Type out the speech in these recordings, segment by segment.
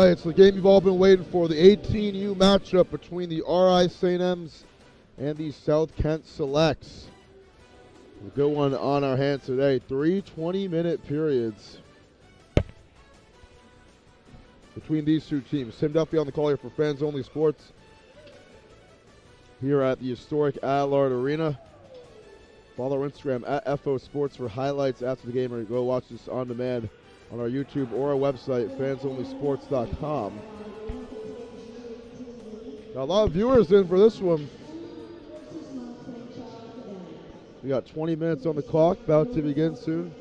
right, it's the game you've all been waiting for, the 18U matchup between the RI St. M's and the South Kent Selects. A good one on our hands today. 3 20-minute periods between these two teams. Tim Duffy on the call here for Fans Only Sports here at the historic Adelaide Arena. Follow our Instagram at FO Sports for highlights after the game, or go watch this on demand on our YouTube or our website, fansonlysports.com. Got a lot of viewers in for this one. We got 20 minutes on the clock, about to begin soon.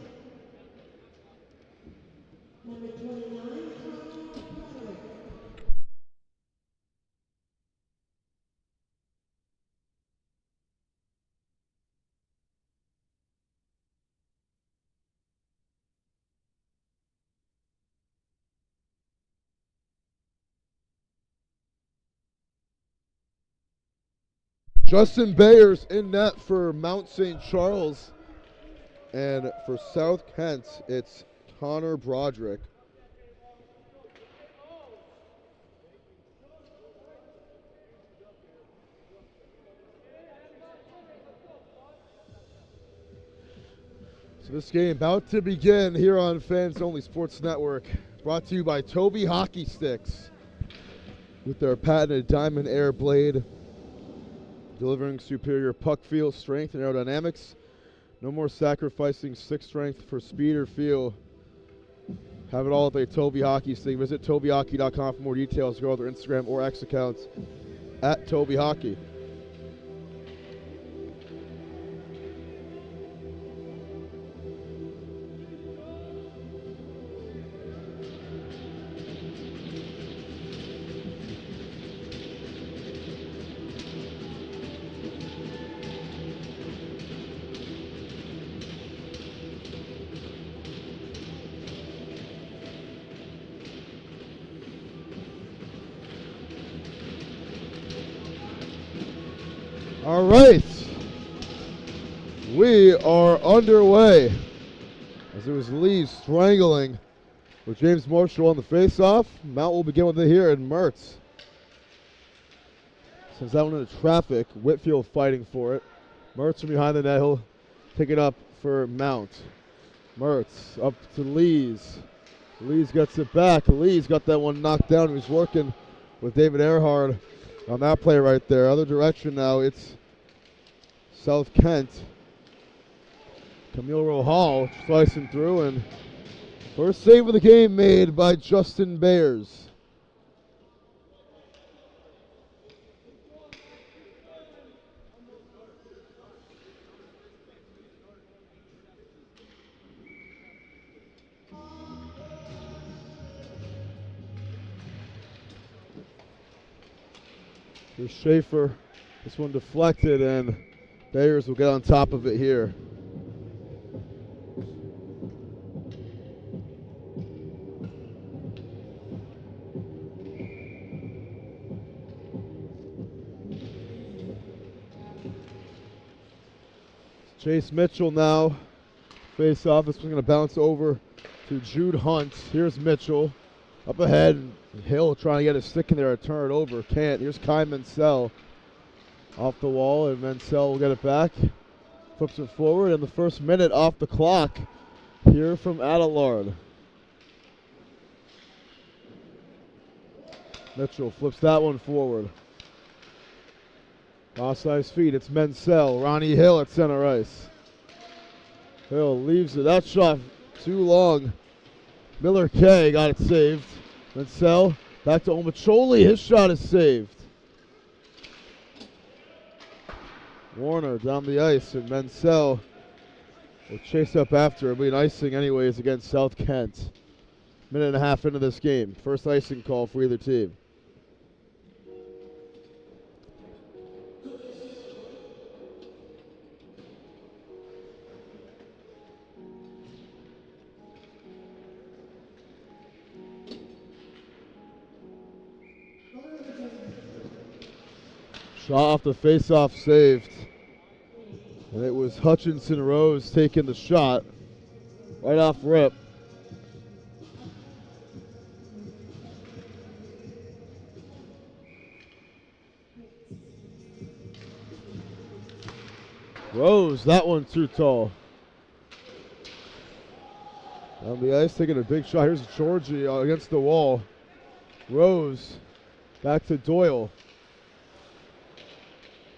Justin Bayers in net for Mount St. Charles. And for South Kent, it's Connor Broderick. So this game about to begin here on Fans Only Sports Network. Brought to you by Toby Hockey Sticks with their patented Diamond Air blade, delivering superior puck feel, strength, and aerodynamics. No more sacrificing stick strength for speed or feel. Have it all at the Toby Hockey Stick. Visit tobyhockey.com for more details. Go to their Instagram or X accounts at Toby Hockey. All right, we are underway as it was Lee strangling with James Marshall on the faceoff. Mount will begin with it here, and Mertz sends that one into traffic. Whitfield fighting for it. Mertz from behind the net, he'll pick it up for Mount. Mertz up to Lees. Lees gets it back. Lees got that one knocked down. He's working with David Earhart on that play right there. Other direction now, it's South Kent. Camille Rohal slicing through, and first save of the game made by Justin Bayers. Here's Schaefer. This one deflected, and Bayers will get on top of it here. Chase Mitchell now. Face off. This one's going to bounce over to Jude Hunt. Here's Mitchell. Up ahead. Hill trying to get a stick in there to turn it over. Can't. Here's Kai Mansell. Off the wall, and Mansell will get it back. Flips it forward, and the first minute off the clock here from Adelard. Mitchell flips that one forward. Offside feet, it's Mansell. Ronnie Hill at center ice. Hill leaves it. That shot too long. Miller K got it saved. Mansell back to Omacholi. His shot is saved. Warner down the ice, and Mansell will chase up after. It'll be an icing anyways against South Kent. Minute and a half into this game. First icing call for either team. Shot off the face-off saved. And it was Hutchinson Rose taking the shot right off rip. Rose, that one too tall. On the ice, taking a big shot. Here's Georgie against the wall. Rose, back to Doyle.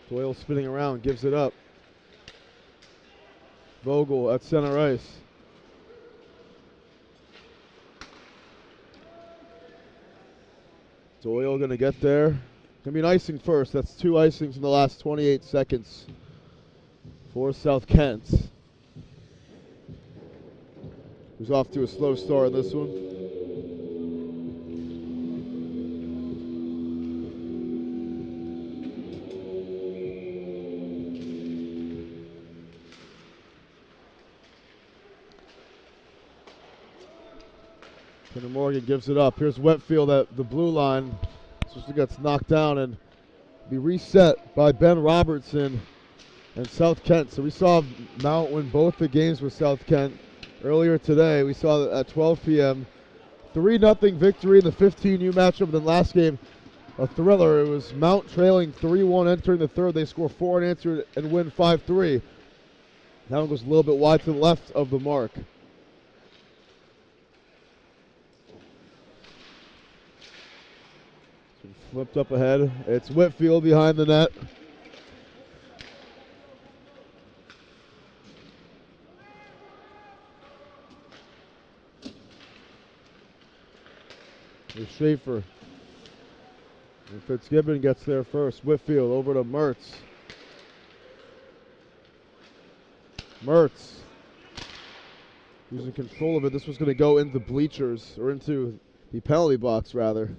Doyle spinning around, gives it up. Vogel at center ice. Doyle going to get there. Going to be an icing first. That's 2 icings in the last 28 seconds for South Kent. Who's off to a slow start in this one. Kenner Morgan gives it up. Here's Wetfield at the blue line. Just gets knocked down and be reset by Ben Robertson and South Kent. So we saw Mount win both the games with South Kent earlier today. We saw that at 12 p.m. 3-0 victory in the 15U matchup. Then last game, a thriller. It was Mount trailing 3-1 entering the third. They score 4 unanswered and win 5-3. That one goes a little bit wide to the left of the mark. Flipped up ahead. It's Whitfield behind the net. Here's Schaefer. And Fitzgibbon gets there first. Whitfield over to Mertz. Mertz using control of it. This was going to go into bleachers, or into the penalty box rather.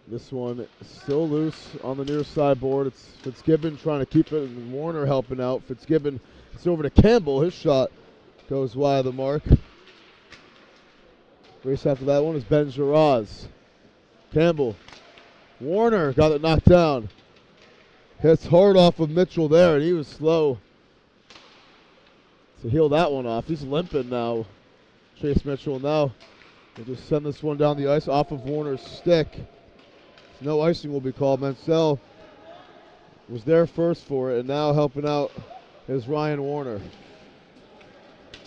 This one still loose on the near sideboard. It's Fitzgibbon trying to keep it, and Warner helping out. Fitzgibbon, it's over to Campbell. His shot goes wide of the mark. Race after that one is Ben Giraz. Campbell. Warner got it knocked down. Hits hard off of Mitchell there, and he was slow to heal that one off. He's limping now. Chase Mitchell now. We'll just send this one down the ice off of Warner's stick. No icing will be called. Mansell was there first for it, and now helping out is Ryan Warner.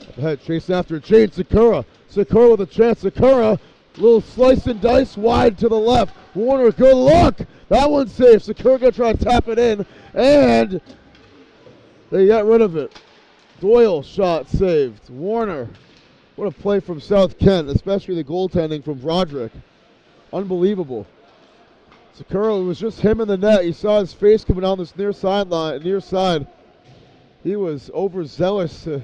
Up ahead, chasing after Jade Sakura. Sakura with a chance. Sakura, little slice and dice wide to the left. Warner, good look. That one's safe. Sakura gonna try to tap it in, and they got rid of it. Doyle shot saved. Warner, what a play from South Kent, especially the goaltending from Broderick. Unbelievable. Sakura, it was just him in the net. You saw his face coming down this near side. He was overzealous to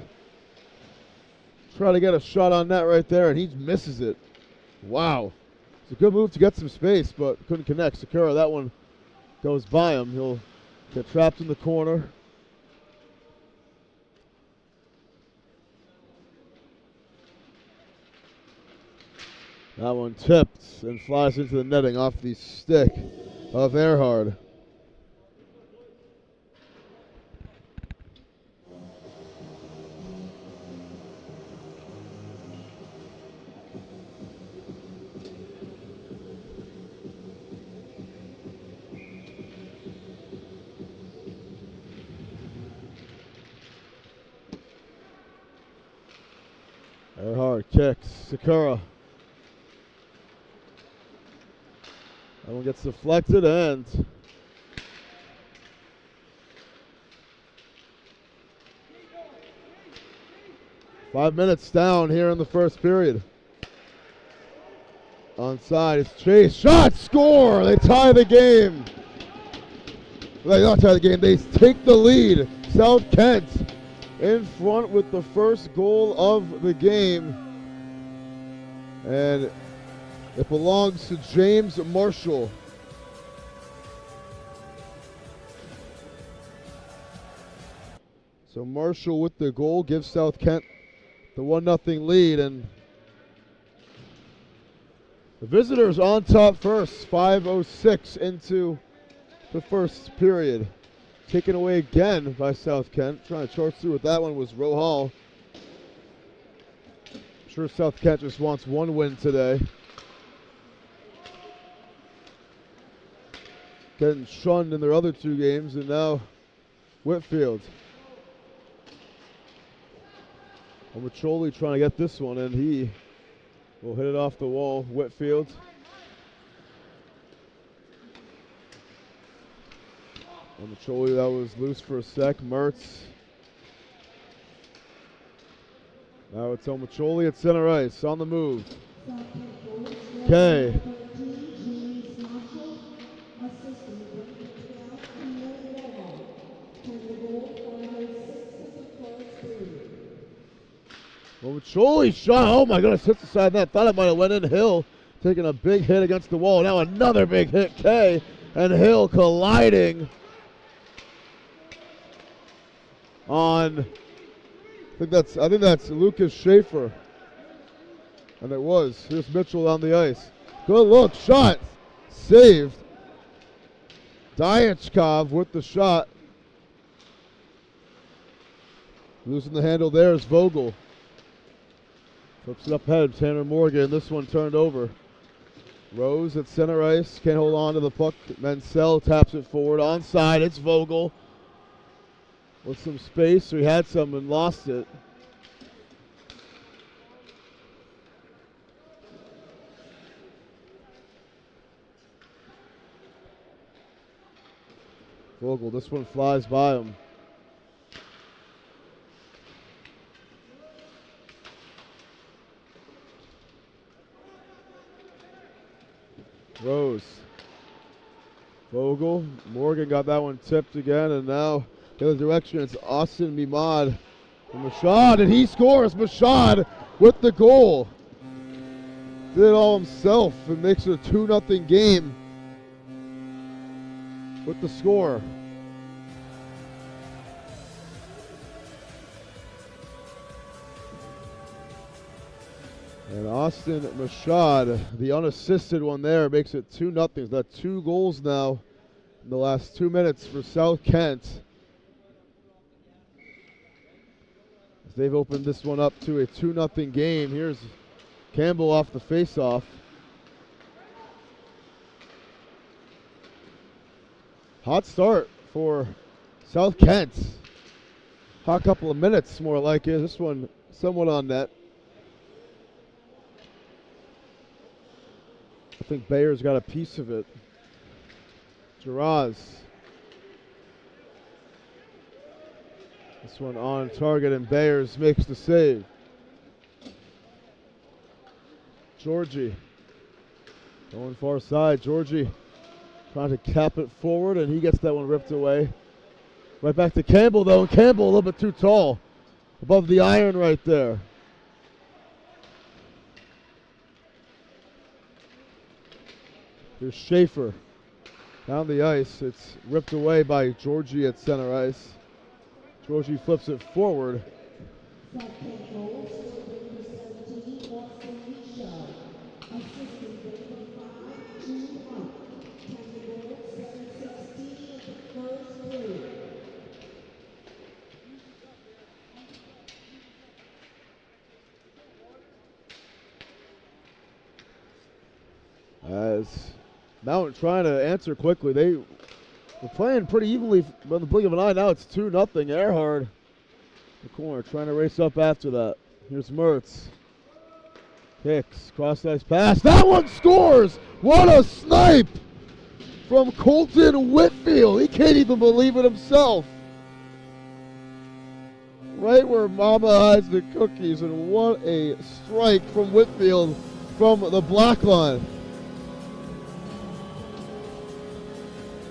try to get a shot on net right there, and he misses it. Wow. It's a good move to get some space, but couldn't connect. Sakura, that one goes by him. He'll get trapped in the corner. That one tipped and flies into the netting off the stick of Earhart. Earhart kicks. Sakura. That one gets deflected, and five minutes down here in the first period. Onside, it's Chase. Shot, score! They tie the game. They don't tie the game, they take the lead. South Kent in front with the first goal of the game. And it belongs to James Marshall. So Marshall with the goal gives South Kent the 1-0 lead, and The visitors on top first, 5:06 into the first period. Taken away again by South Kent. Trying to charge through with that one was Rohal. I'm sure South Kent just wants one win today. Getting shunned in their other two games, and now Whitfield. Omacholi trying to get this one, and he will hit it off the wall. Whitfield. Omacholi, that was loose for a sec. Mertz. Now it's Omacholi at center ice, on the move. Okay. Omacholi shot, oh my goodness, hits the side of that. Thought it might have went in. Hill taking a big hit against the wall. Now another big hit, K, and Hill colliding on, I think that's Lucas Schaefer. And it was. Here's Mitchell on the ice. Good look, shot, saved. Dyachkov with the shot. Losing the handle there is Vogel. Flips it up ahead, Tanner Morgan. This one turned over. Rose at center ice, can't hold on to the puck. Mansell taps it forward, onside, it's Vogel. With some space, so he had some and lost it. Vogel, this one flies by him. Rose. Vogel. Morgan got that one tipped again, and now the other direction, it's Austin Mimad. And Mashad, and he scores. Mashad with the goal. Did it all himself and makes it a 2-0 game with the score. And Austin Mashad, the unassisted one there, makes it 2-0. He's got 2 goals now in the last 2 minutes for South Kent. As they've opened this one up to a 2-0 game. Here's Campbell off the faceoff. Hot start for South Kent. Hot couple of minutes, more like it. This one somewhat on net. I think Bayer's got a piece of it. Giraz. This one on target, and Bayers makes the save. Georgie going far side. Georgie trying to cap it forward, and he gets that one ripped away. Right back to Campbell, though, and Campbell a little bit too tall. Above the iron right there. Here's Schaefer down the ice. It's ripped away by Georgie at center ice. Georgie flips it forward. As Mount trying to answer quickly. They were playing pretty evenly by the blink of an eye. Now it's 2-0. Earhart, the corner, trying to race up after that. Here's Mertz. Hicks, cross-ice pass. That one scores! What a snipe from Colton Whitfield. He can't even believe it himself. Right where Mama hides the cookies, and what a strike from Whitfield from the black line.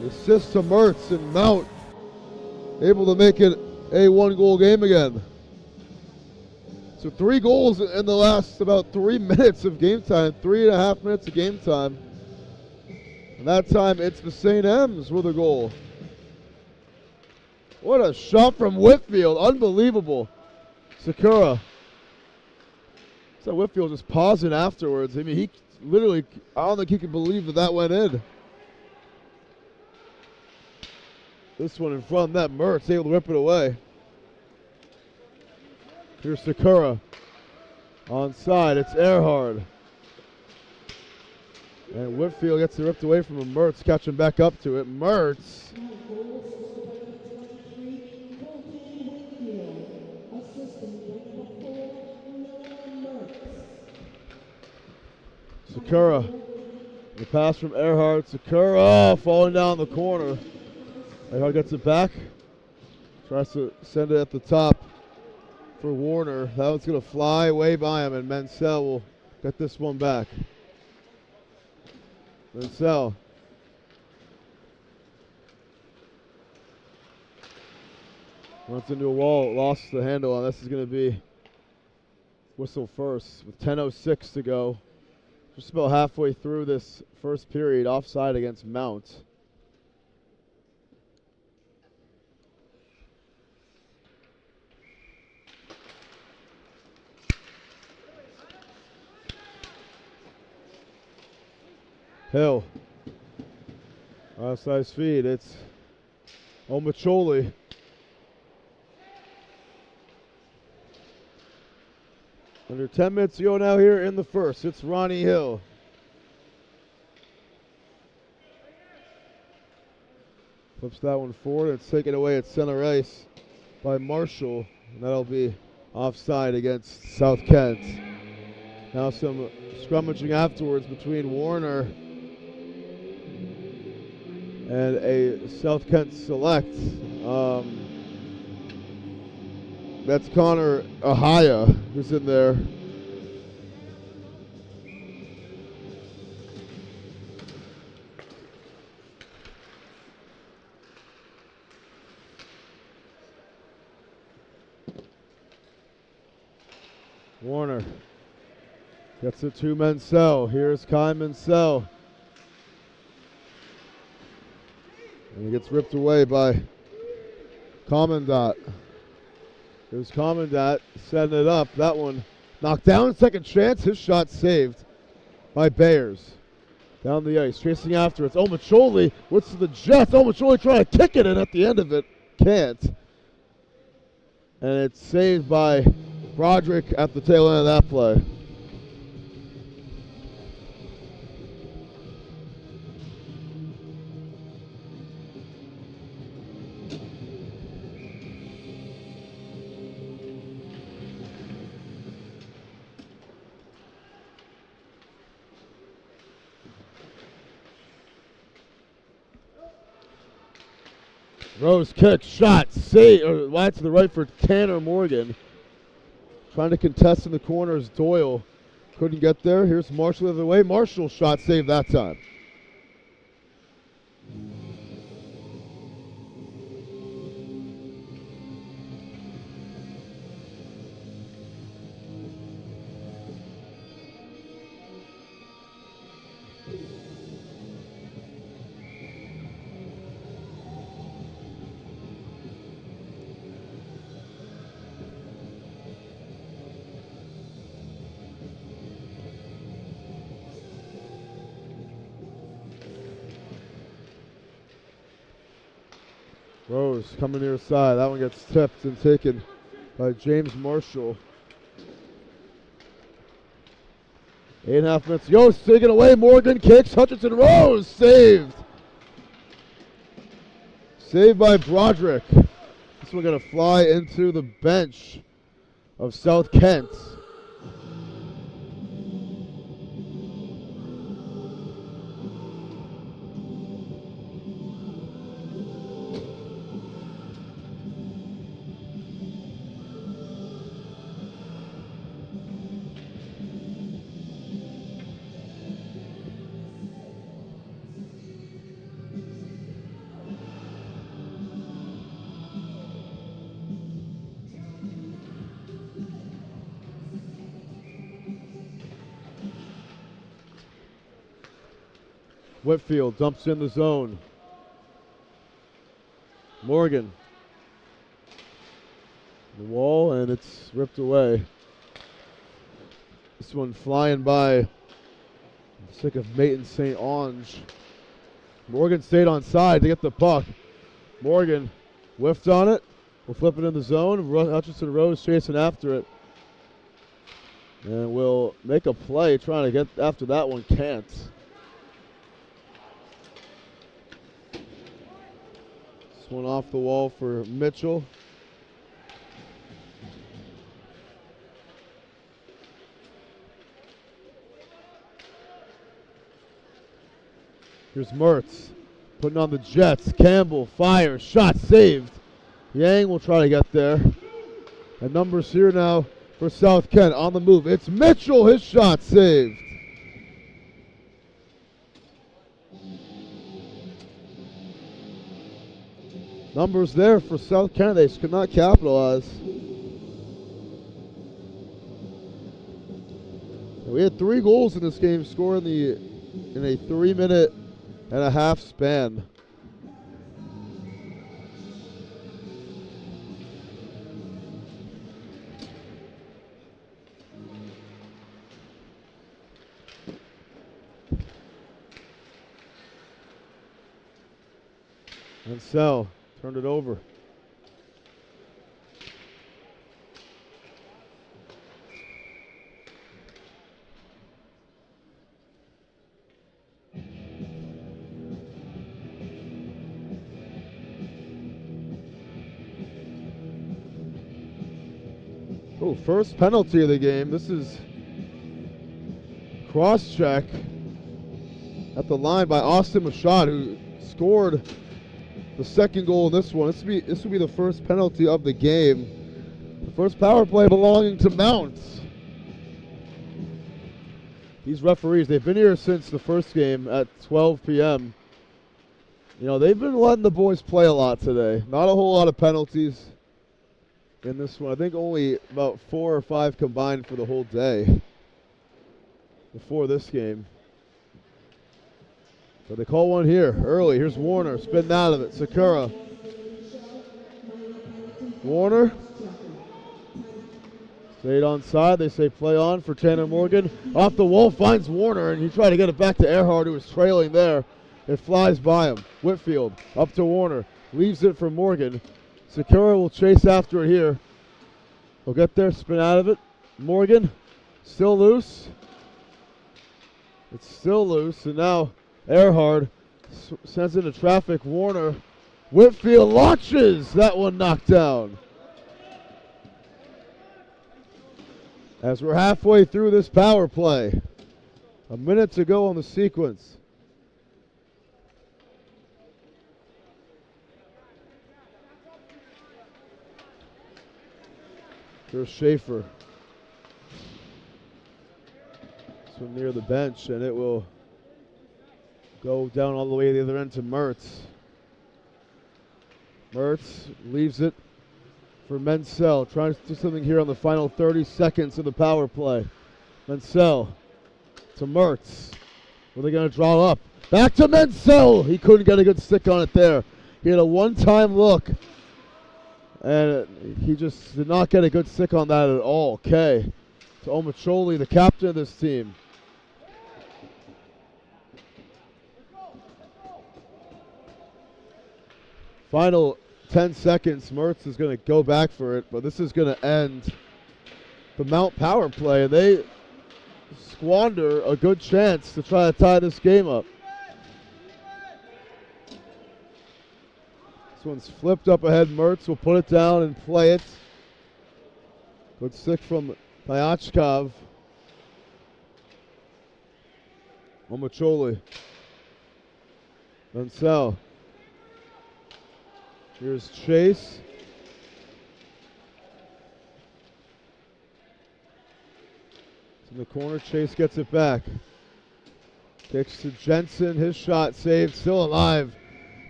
Assist to Mertz, and Mount able to make it a 1-goal game again. So 3 goals in the last about 3 minutes of game time, 3.5 minutes of game time. And that time it's the St. M's with a goal. What a shot from Whitfield, unbelievable. Sakura. So Whitfield just pausing afterwards. I mean, he literally, I don't think he can believe that that went in. This one in front of that, Mertz able to rip it away. Here's Sakura. Onside, it's Earhart. And Whitfield gets it ripped away from him. Mertz catching back up to it. Mertz. Sakura. The pass from Earhart. Sakura falling down the corner. Earhart gets it back. Tries to send it at the top for Warner. That one's going to fly way by him, and Mansell will get this one back. Mansell. Runs into a wall, lost the handle on. This is going to be whistle first with 10:06 to go. Just about halfway through this first period, offside against Mount. Hill. Outside his feet. It's Omacholi. Under 10 minutes to go now here in the first. It's Ronnie Hill. Flips that one forward. It's taken away at center ice by Marshall. And that'll be offside against South Kent. Now some scrummaging afterwards between Warner and a South Kent select. That's Connor Ahaya who's in there. Warner gets it to Mansell. Here's Kai Mansell. And he gets ripped away by Commandant. Here's Commandant setting it up. That one knocked down. Second chance. His shot saved by Bayers. Down the ice. Chasing after. It's Omacholi. What's the Jets? Omacholi trying to kick it in at the end of it. Can't. And it's saved by Broderick at the tail end of that play. Rose kick, shot, save, or wide to the right for Tanner Morgan. Trying to contest in the corners, Doyle couldn't get there. Here's Marshall the other way. Marshall shot saved that time. Rose coming near side. That one gets tipped and taken by James Marshall. 8.5 minutes. Yost taken away. Morgan kicks. Hutchinson Rose saved. Saved by Broderick. This one going to fly into the bench of South Kent. Whitfield dumps in the zone. Morgan. The wall, and it's ripped away. This one flying by Sick of Maton St. Ange. Morgan stayed on side to get the puck. Morgan whiffed on it. We'll flip it in the zone. Hutchinson Rose chasing after it. And we'll make a play trying to get after that one. Can't. This one off the wall for Mitchell. Here's Mertz putting on the Jets. Campbell fires. Shot saved. Yang will try to get there. And numbers here now for South Kent on the move. It's Mitchell. His shot saved. Numbers there for South Kent. They could not capitalize. We had 3 goals in this game scored in a 3-minute and a half span. And Sell turned it over. Oh, first penalty of the game. This is cross-check at the line by Austin Machad, who scored the second goal in this one. This will be the first penalty of the game. The first power play belonging to Mounts. These referees, they've been here since the first game at 12 p.m. You know, they've been letting the boys play a lot today. Not a whole lot of penalties in this one. I think only about 4 or 5 combined for the whole day before this game. But they call one here early. Here's Warner spinning out of it. Sakura. Warner. Stayed on side. They say play on for Tanner Morgan. Off the wall finds Warner, and he tried to get it back to Earhart, who was trailing there. It flies by him. Whitfield up to Warner. Leaves it for Morgan. Sakura will chase after it here. He'll get there, spin out of it. Morgan, still loose. It's still loose, and now Earhart sends into traffic. Warner. Whitfield launches. That one knocked down. As we're halfway through this power play. A minute to go on the sequence. Here's Schaefer. This one near the bench, and it will go down all the way to the other end to Mertz. Mertz leaves it for Menzel. Trying to do something here on the final 30 seconds of the power play. Menzel to Mertz. What are they going to draw up? Back to Menzel. He couldn't get a good stick on it there. He had a one-time look, and he just did not get a good stick on that at all. Okay. To Omacholi, the captain of this team. Final 10 seconds. Mertz is going to go back for it, but this is going to end the Mount power play. They squander a good chance to try to tie this game up. This one's flipped up ahead. Mertz will put it down and play it. Good stick from Pyachkov. Omacholi. Mansell. Here's Chase. It's in the corner. Chase gets it back. Kicks to Jensen. His shot saved. Still alive.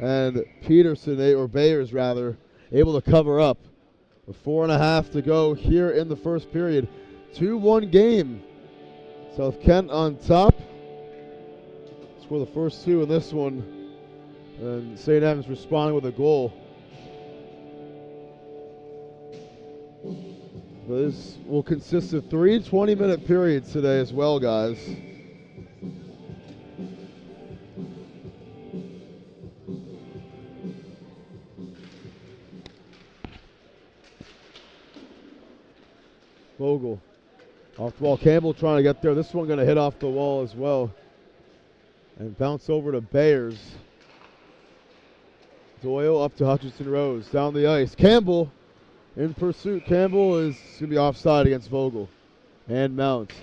And Peterson, or Bayers rather, able to cover up. With 4.5 to go here in the first period. 2-1 game. South Kent on top. Score the first 2 in this one. And St. Evans responding with a goal. This will consist of 3 20-minute periods today as well, guys. Vogel. Off the wall. Campbell trying to get there. This one going to hit off the wall as well. And bounce over to Bayers. Doyle up to Hutchinson Rose. Down the ice. Campbell in pursuit. Campbell is going to be offside against Vogel. And Mount.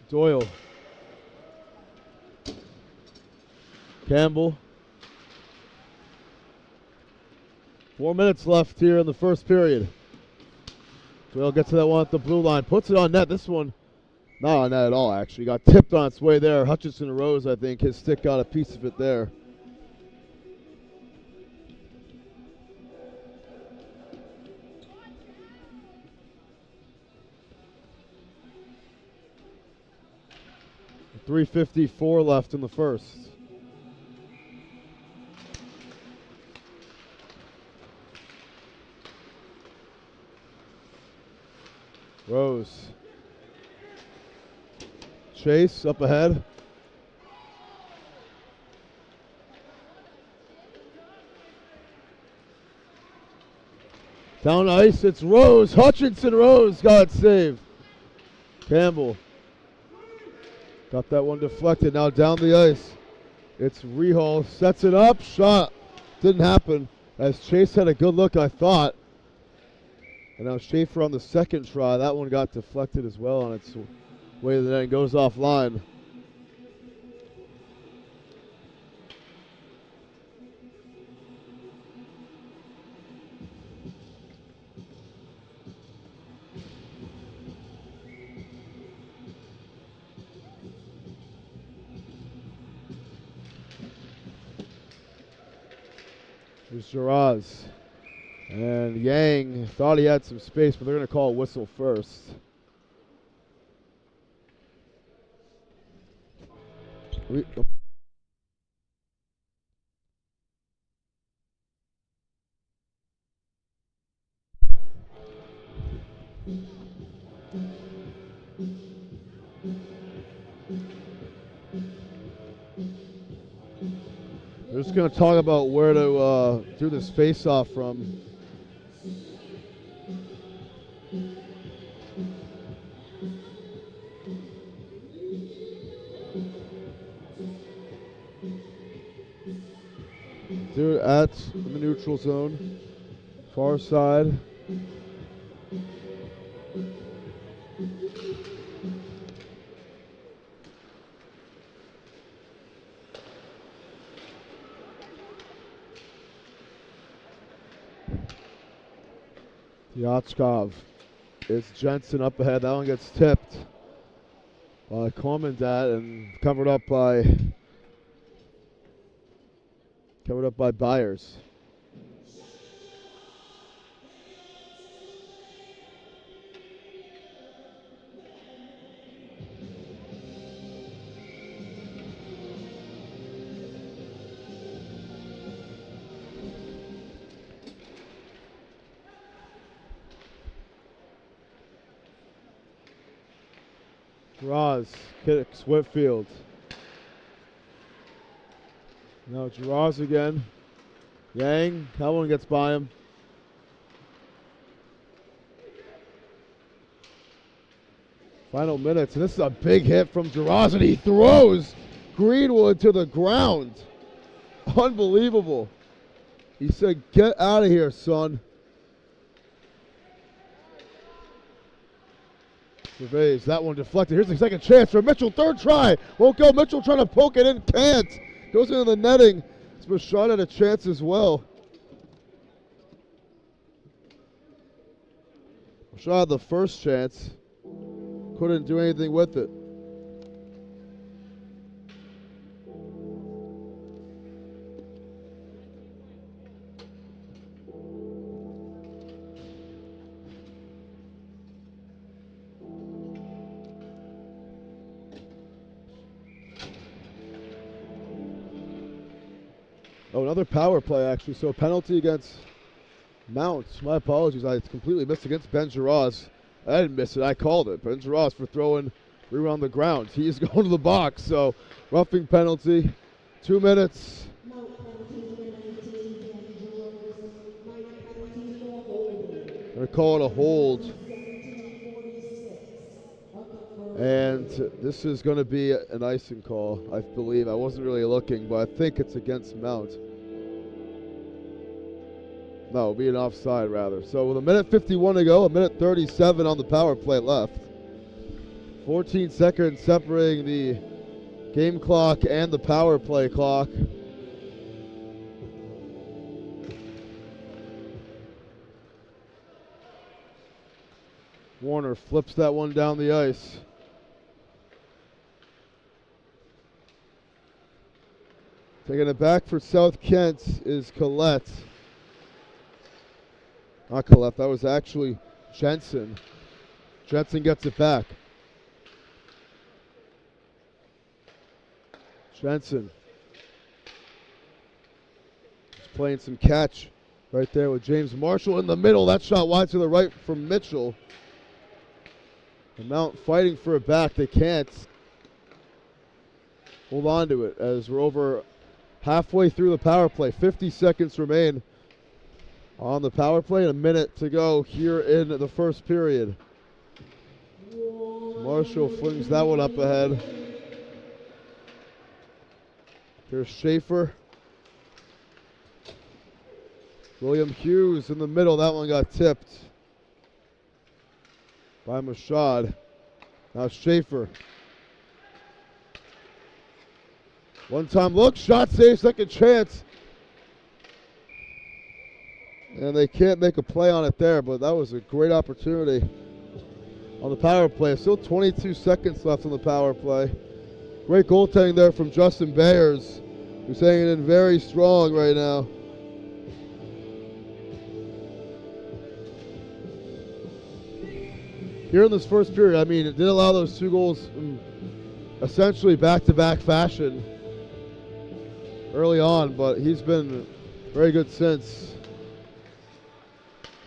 Doyle. Campbell. 4 minutes left here in the first period. Doyle gets to that one at the blue line. Puts it on net. This one, not on net at all, actually. Got tipped on its way there. Hutchinson Rose, I think, his stick got a piece of it there. .354 left in the first. Rose. Chase up ahead. Down ice, it's Rose. Hutchinson Rose got it saved. Campbell. Got that one deflected. Now down the ice. It's Rehal. Sets it up. Shot. Didn't happen. As Chase had a good look, I thought. And now Schaefer on the second try. That one got deflected as well on its way to the net and goes offline. Here's Giraz. And Yang thought he had some space, but they're going to call a whistle first. We're just going to talk about where to do this face-off from. Do it at the neutral zone, far side. Yachkov. It's Jensen up ahead. That one gets tipped by Kormandat and covered up by Byers. Giraz kicks Whitfield. Now Giraz again. Yang, that one gets by him. Final minutes, and this is a big hit from Giraz, and he throws Greenwood to the ground. Unbelievable. He said, "Get out of here, son." Surveys, that one deflected. Here's the second chance for Mitchell. Third try. Won't go. Mitchell trying to poke it in. Can't. Goes into the netting. Bouchard had a chance as well. Bouchard had the first chance. Couldn't do anything with it. Oh, another power play, actually. So a penalty against Mount. My apologies. I completely missed against Ben Giraz. I didn't miss it. I called it. Ben Giraz for throwing on the ground. He's going to the box. So roughing penalty. 2 minutes. They're calling a hold. And this is going to be an icing call, I believe. I wasn't really looking, but I think it's against Mount. No, it'll be an offside, rather. So with 1:51 to go, 1:37 on the power play left. 14 seconds separating the game clock and the power play clock. Warner flips that one down the ice. Taking it back for South Kent is Collette. Not Collette, that was actually Jensen. Jensen gets it back. Jensen. He's playing some catch right there with James Marshall in the middle. That shot wide to the right from Mitchell. And Mount fighting for it back. They can't hold on to it as we're over halfway through the power play. 50 seconds remain on the power play and a minute to go here in the first period. Marshall flings that one up ahead. Here's Schaefer. William Hughes in the middle. That one got tipped by Mashad. Now Schaefer. One-time look, shot save, second chance. And they can't make a play on it there, but that was a great opportunity on the power play. Still 22 seconds left on the power play. Great goaltending there from Justin Bayers, who's hanging in very strong right now. Here in this first period, I mean, it did allow those 2 goals in essentially back-to-back fashion early on, but he's been very good since.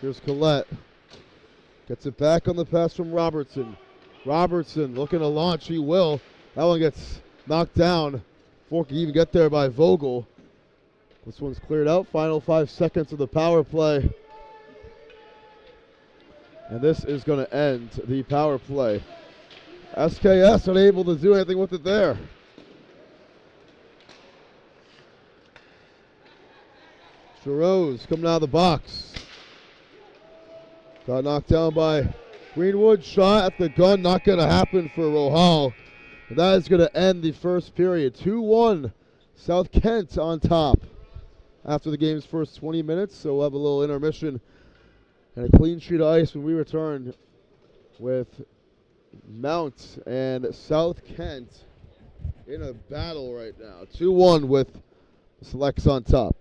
Here's Collette. Gets it back on the pass from Robertson. Robertson looking to launch. He will. That one gets knocked down before he can even get there by Vogel. This one's cleared out. Final 5 seconds of the power play. And this is going to end the power play. SKS unable to do anything with it there. Giroux coming out of the box. Got knocked down by Greenwood. Shot at the gun. Not going to happen for Rohal. And that is going to end the first period. 2-1. South Kent on top after the game's first 20 minutes. So we'll have a little intermission and a clean sheet of ice when we return with Mount and South Kent in a battle right now. 2-1 with the Selects on top.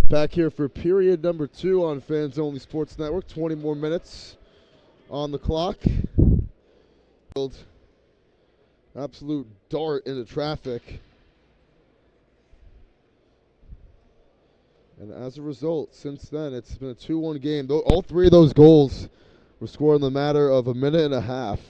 Back here for period number 2 on Fans Only Sports Network. 20 more minutes on the clock. Absolute dart into traffic. And as a result, since then, it's been a 2-1 game. All 3 of those goals were scored in the matter of a minute and a half.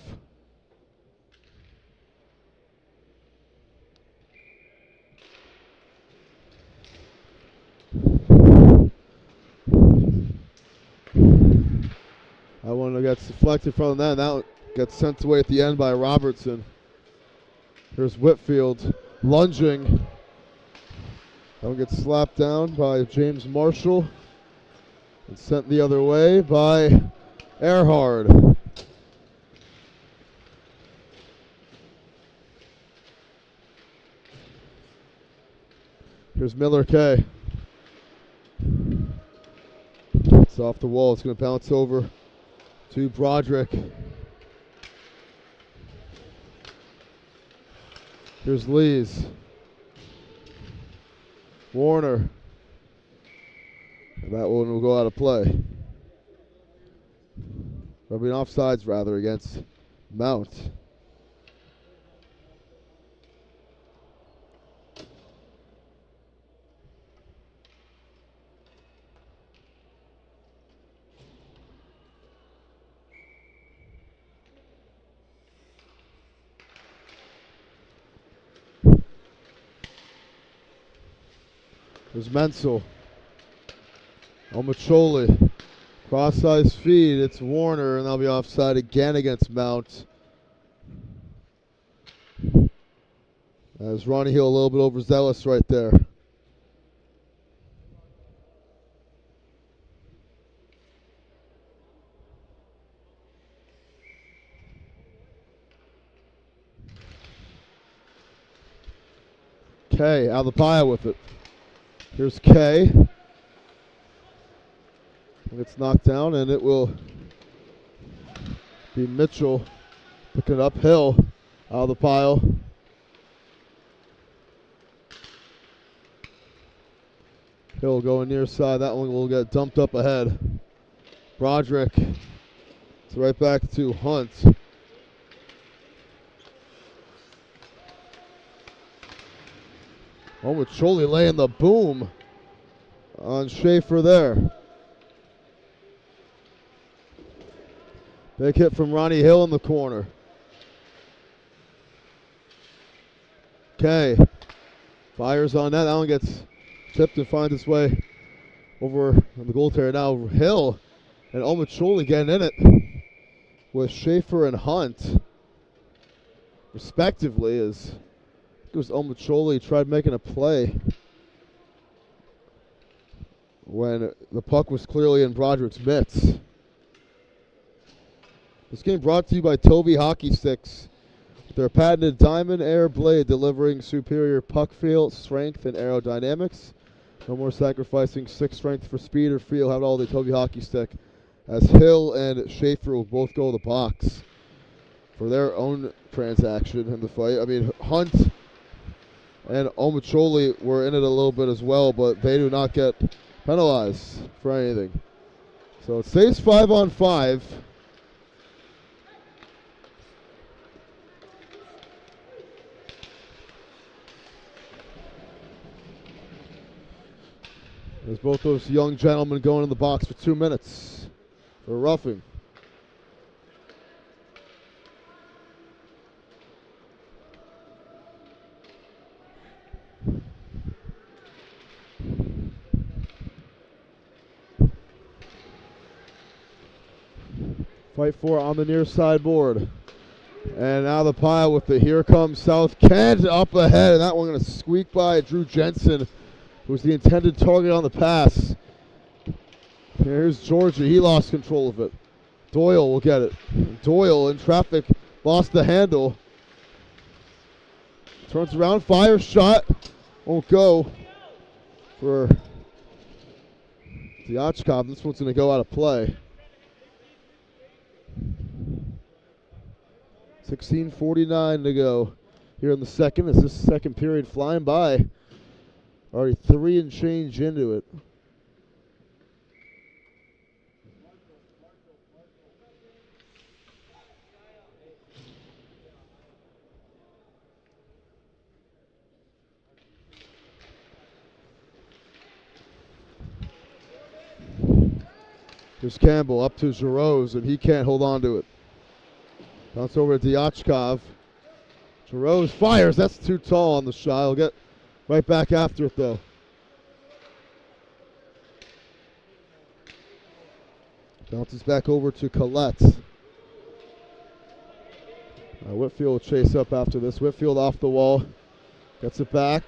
That one gets deflected from them. That gets sent away at the end by Robertson. Here's Whitfield lunging. That one gets slapped down by James Marshall and sent the other way by Earhart. Here's Miller K. It's off the wall. It's going to bounce over to Broderick. Here's Lees. Warner. And that one will go out of play. There'll be an offsides rather against Mount. There's Menzel. Omacholi. Cross-size feed. It's Warner, and they'll be offside again against Mount. As Ronnie Hill a little bit overzealous right there. K out of the pile with it. Here's K. It's knocked down, and it will be Mitchell picking it up. Hill out of the pile. Hill going near side. That one will get dumped up ahead. Broderick. It's right back to Hunt. With Choli laying the boom on Schaefer there. Big hit from Ronnie Hill in the corner. Okay. Fires on that. That one gets tipped and finds its way over on the goal territory. Now Hill and Omacholi getting in it with Schaefer and Hunt, respectively, as it was Omacholi tried making a play when the puck was clearly in Broderick's mitts. This game brought to you by Toby Hockey Sticks. Their patented Diamond Air blade delivering superior puck feel, strength, and aerodynamics. No more sacrificing stick strength for speed or feel. Have it all the Toby Hockey Stick. As Hill and Schaefer will both go to the box for their own transaction in the fight. I mean, Hunt and Omacholi were in it a little bit as well, but they do not get penalized for anything. So it stays 5-on-5. There's both those young gentlemen going in the box for 2 minutes for roughing. Fight for on the near side board. And now the pile with the here comes South Kent up ahead. And that one going to squeak by Drew Jensen, who was the intended target on the pass. Here's Georgia. He lost control of it. Doyle will get it. Doyle in traffic lost the handle. Turns around, fires shot. Won't go for Diachkov. This one's going to go out of play. 16:49 to go here in the second. As this second period flying by. Already 3 and change into it. Here's Campbell up to Giroux, and he can't hold on to it. Bounce over to Diachkov. Giroux fires. That's too tall on the shot. He'll get right back after it, though. Bounces back over to Collette. Whitfield will chase up after this. Whitfield off the wall. Gets it back.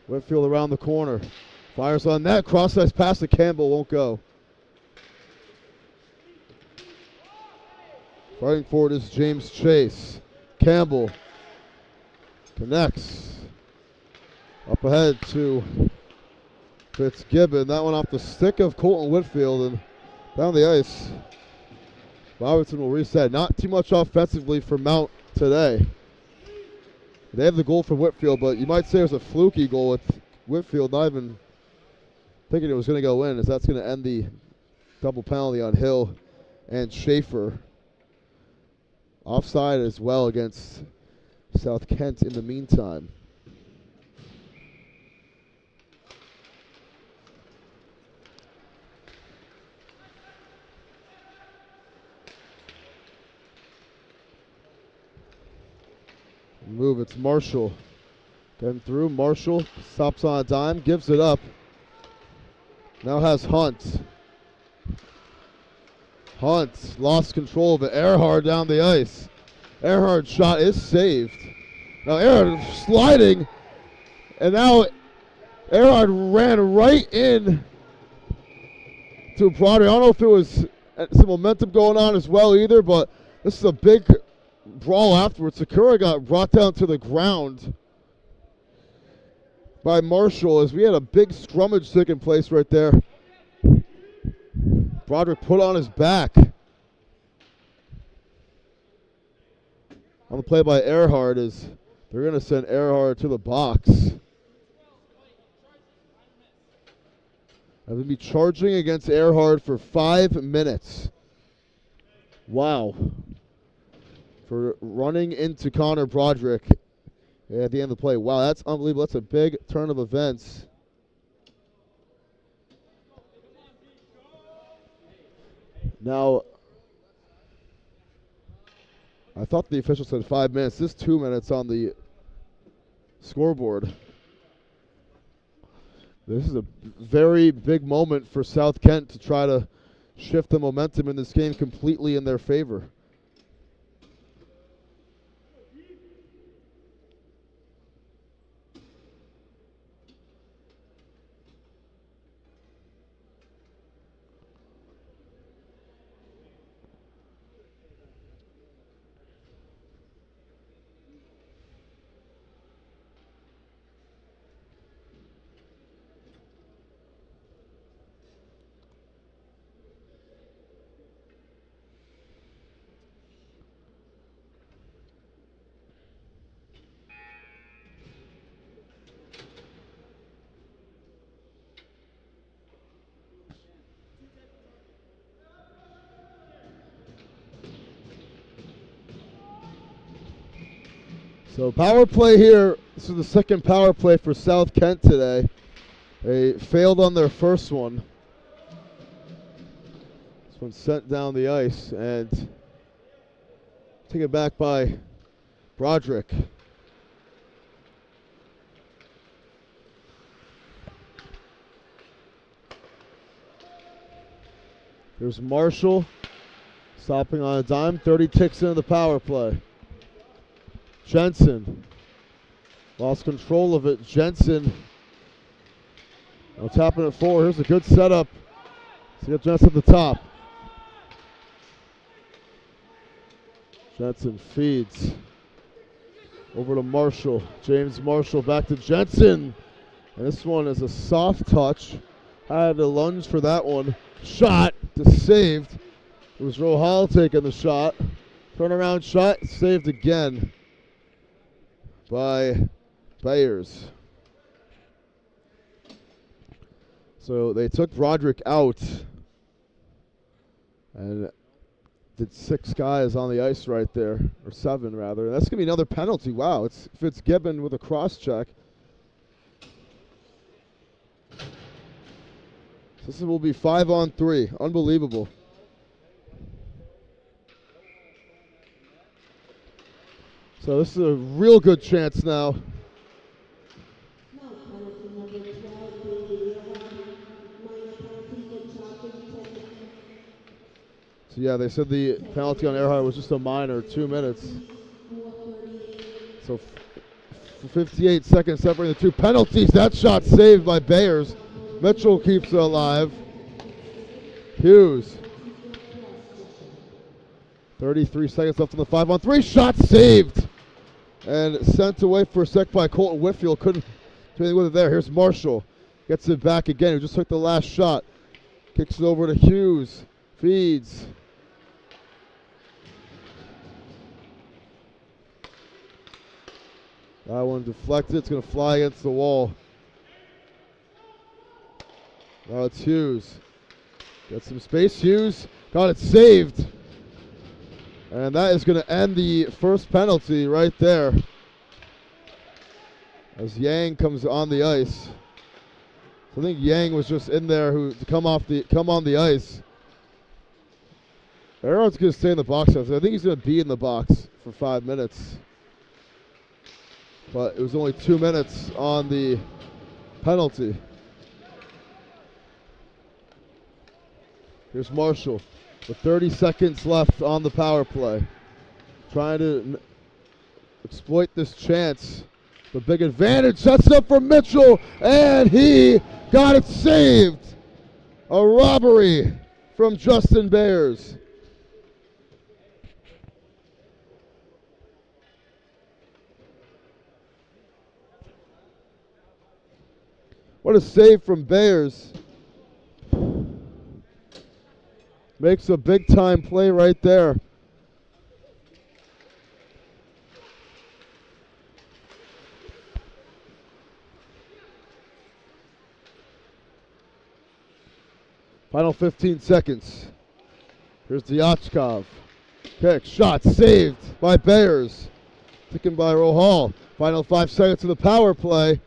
Whitfield around the corner. Fires on net. Cross-ice pass to Campbell. Won't go. Fighting for it is James Chase. Campbell connects. Up ahead to Fitzgibbon. That one off the stick of Colton Whitfield and down the ice. Robertson will reset. Not too much offensively for Mount today. They have the goal for Whitfield, but you might say it was a fluky goal with Whitfield not even thinking it was going to go in, as that's going to end the double penalty on Hill and Schaefer. Offside as well against South Kent in the meantime. Move, it's Marshall. Getting through, Marshall stops on a dime, gives it up. Now has Hunt. Hunt lost control of it. Earhart down the ice. Earhart's shot is saved. Now Earhart sliding, and now Earhart ran right in to Broderick. I don't know if it was some momentum going on as well either, but this is a big brawl afterwards. Sakura got brought down to the ground by Marshall as we had a big scrummage taking place right there. Broderick put on his back. On the play by Earhart is they're going to send Earhart to the box. They'll be charging against Earhart for 5 minutes. Wow. For running into Connor Broderick at the end of the play. Wow, that's unbelievable. That's a big turn of events. Now, I thought the official said 5 minutes. This is 2 minutes on the scoreboard. This is a very big moment for South Kent to try to shift the momentum in this game completely in their favor. So power play here. This is the second power play for South Kent today. They failed on their first one. This one sent down the ice and taken back by Broderick. Here's Marshall stopping on a dime. 30 ticks into the power play. Jensen lost control of it. Jensen tapping it forward. Here's a good setup to get Jensen at the top. Jensen feeds over to Marshall. James Marshall back to Jensen. And this one is a soft touch. Had to lunge for that one. Shot saved. It was Rohal taking the shot. Turnaround shot, saved again by Bayers. So they took Broderick out and did 6 guys on the ice right there, or 7 rather. That's going to be another penalty. Wow, it's Fitzgibbon with a cross check. This will be 5-on-3. Unbelievable. So this is a real good chance now. So yeah, they said the penalty on Earhart was just a minor, 2 minutes. So 58 seconds separating the two penalties. That shot saved by Bayers. Mitchell keeps it alive. Hughes. 33 seconds left on the 5-on-3. Shot saved. And sent away for a sec by Colton Whitfield. Couldn't do anything with it there. Here's Marshall. Gets it back again. He just took the last shot. Kicks it over to Hughes. Feeds. That one deflected. It's going to fly against the wall. Now it's Hughes. Got some space. Hughes got it saved. And that is going to end the first penalty right there. As Yang comes on the ice. So I think Yang was just in there to come on the ice. Aaron's going to stay in the box. I think he's going to be in the box for 5 minutes. But it was only 2 minutes on the penalty. Here's Marshall with 30 seconds left on the power play. Trying to exploit this chance. The big advantage sets up for Mitchell, and he got it saved. A robbery from Justin Bayers. What a save from Bayers. makes a big-time play right there. Final 15 seconds. Here's Diachkov. Kick, shot, saved by Bears. Taken by Rohal. Final 5 seconds of the power play.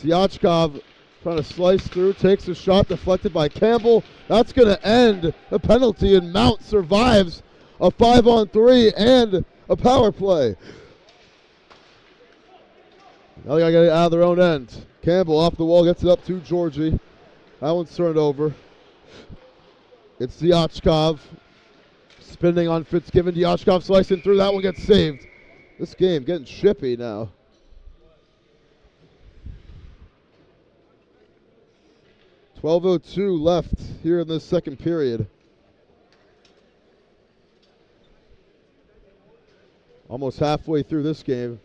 Diachkov trying to slice through, takes a shot deflected by Campbell. That's going to end the penalty, and Mount survives a 5-on-3 and a power play. Now they got to get it out of their own end. Campbell off the wall, gets it up to Georgie. That one's turned over. It's Diachkov spinning on Fitzgibbon. Diachkov slicing through. That one gets saved. This game getting shippy now. .12:02 left here in this second period. Almost halfway through this game.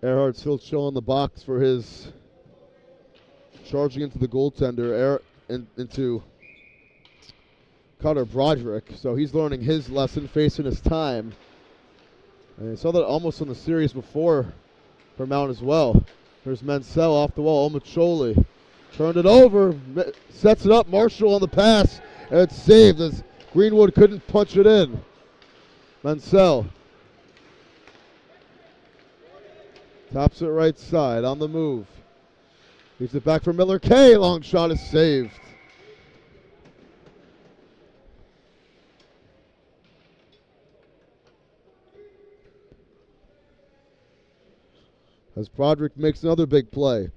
Earhart still chilling the box for his charging into the goaltender, into Carter Broderick. So he's learning his lesson, facing his time. And I saw that almost in the series before for Mount as well. There's Mansell off the wall. Omacholi turned it over, sets it up. Marshall on the pass, and it's saved as Greenwood couldn't punch it in. Mansell tops it right side on the move. Leaves it back for Miller Kay. Long shot is saved. As Broderick makes another big play.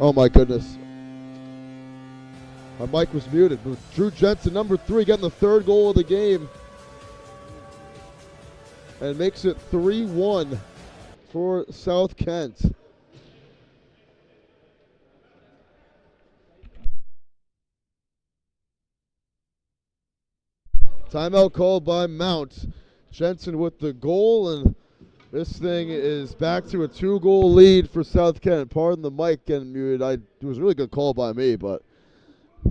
Oh my goodness. My mic was muted. Drew Jensen, number 3, getting the 3rd goal of the game. And makes it 3-1 for South Kent. Timeout called by Mount. Jensen with the goal, and this thing is back to a 2-goal lead for South Kent. Pardon the mic getting muted. It was a really good call by me, but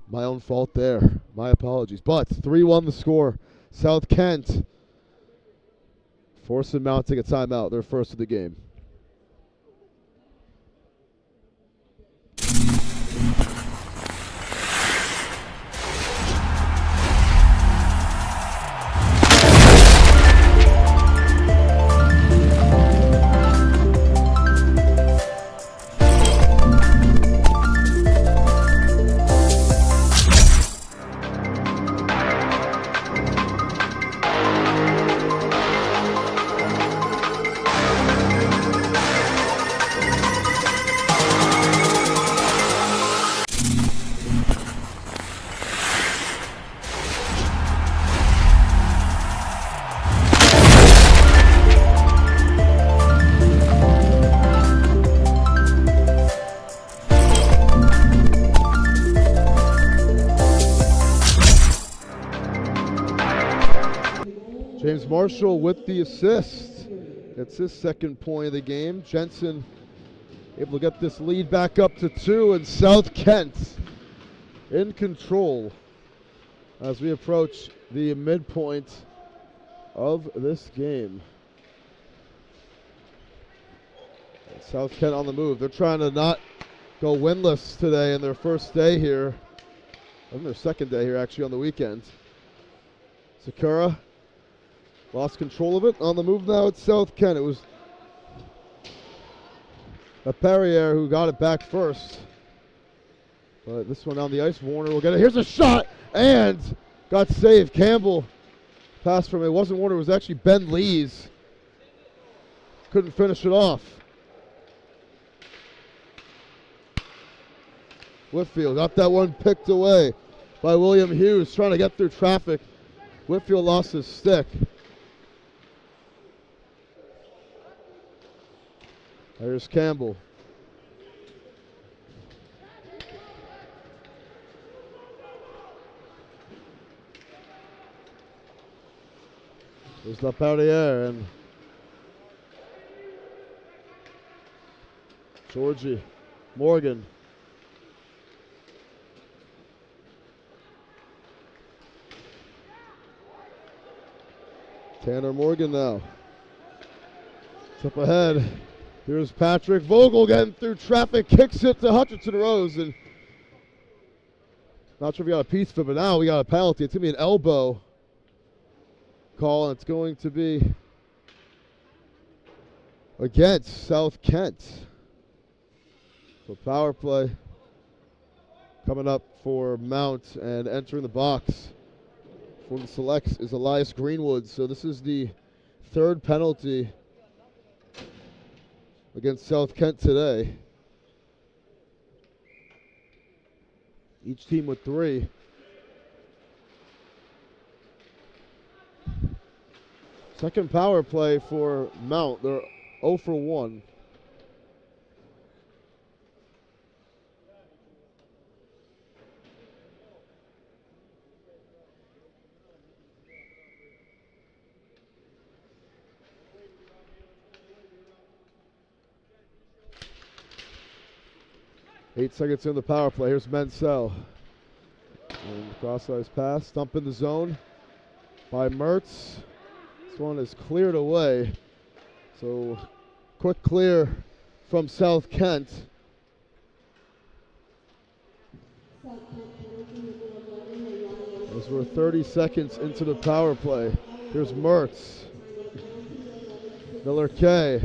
my own fault there. My apologies. But 3-1 the score. South Kent forcing Mount to take a timeout. Their first of the game. James Marshall with the assist. It's his second point of the game. Jensen able to get this lead back up to 2, and South Kent in control as we approach the midpoint of this game. And South Kent on the move. They're trying to not go winless today in their first day here. And their second day here actually on the weekend. Sakura lost control of it. On the move now, it's South Kent. It was a Perrier who got it back first. But this one on the ice, Warner will get it. Here's a shot, and got saved. Campbell passed from it. It wasn't Warner, it was actually Ben Lees. Couldn't finish it off. Whitfield got that one picked away by William Hughes, trying to get through traffic. Whitfield lost his stick. There's Campbell. There's Laperriere and Georgie Morgan. Tanner Morgan now. It's up ahead. Here's Patrick Vogel getting through traffic, kicks it to Hutchinson Rose, and not sure if we got a piece of it, but now we got a penalty. It's going to be an elbow call, and it's going to be against South Kent. So power play coming up for Mount, and entering the box for the selects is Elias Greenwood. So this is the third penalty against South Kent today. Each team with 3. Second power play for Mount. They're 0 for 1. Eight seconds in the power play. Here's Menzel. And cross-ice pass. Stump in the zone by Mertz. This one is cleared away. So quick clear from South Kent. As we're 30 seconds into the power play. Here's Mertz. Miller K.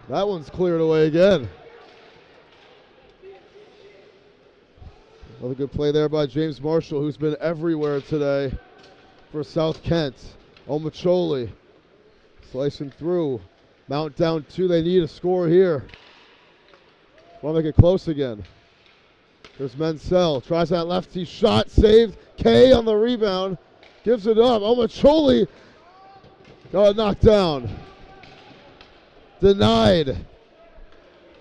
That one's cleared away again. Another good play there by James Marshall, who's been everywhere today for South Kent. Omacholi slicing through. Mount down 2. They need a score here. Want to make it close again. There's Menzel. Tries that lefty shot. Saved. K on the rebound. Gives it up. Omacholi got knocked down. Denied. It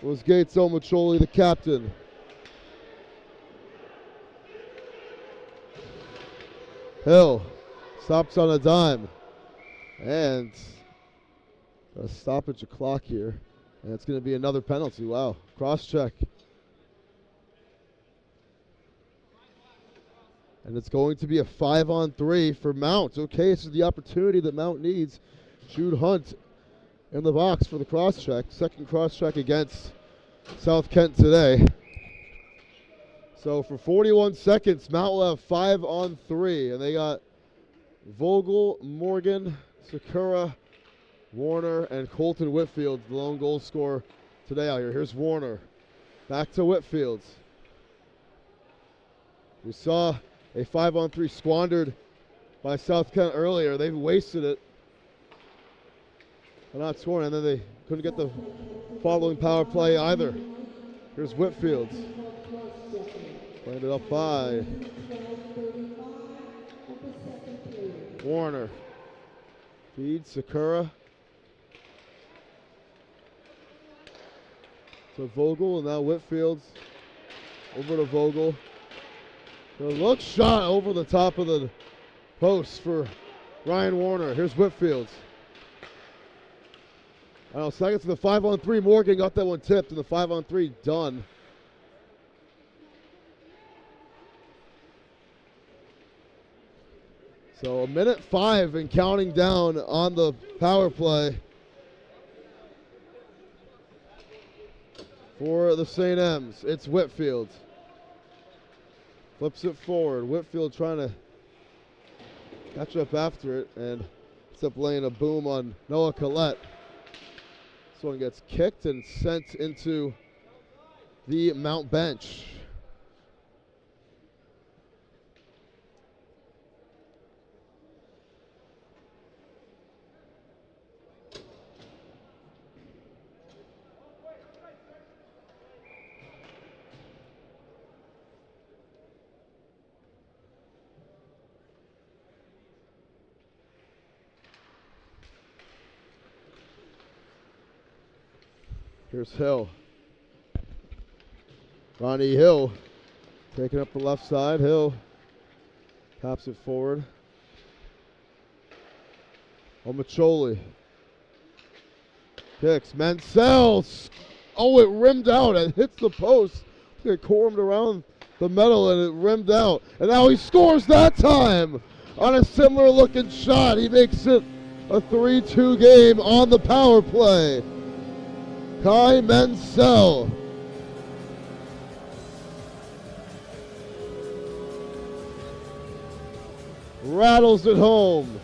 was Gates Omacholi, the captain. Hill stops on a dime, and a stoppage of clock here, and it's going to be another penalty. Wow, cross check, and it's going to be a 5-on-3 for Mount. Okay, this is the opportunity that Mount needs. Jude Hunt in the box for the cross check. Second cross check against South Kent today. So for 41 seconds, Mount will have 5-on-3, and they got Vogel, Morgan, Sakura, Warner, and Colton Whitfield, the lone goal scorer today out here. Here's Warner. Back to Whitfield. We saw a 5-on-3 squandered by South Kent earlier. They've wasted it. They're not scoring, and then they couldn't get the following power play either. Here's Whitfield. Played it up high. Warner. Feeds Sakura. To Vogel, and now Whitfield. Over to Vogel. The look shot over the top of the Post for Ryan Warner. Here's Whitfield. Seconds to the 5-on-3. Morgan got that one tipped, and the 5-on-3 done. So 1:05 and counting down on the power play for the St. M's. It's Whitfield. Flips it forward. Whitfield trying to catch up after it, and ends up laying a boom on Noah Collette. This one gets kicked and sent into the Mount bench. Here's Hill. Ronnie Hill taking up the left side. Hill taps it forward. Omacholi kicks. Mansell. Oh, it rimmed out. It hits the post. It cormed around the metal and it rimmed out. And now he scores that time on a similar looking shot. He makes it a 3-2 game on the power play. Kai Mansell. Rattles it home.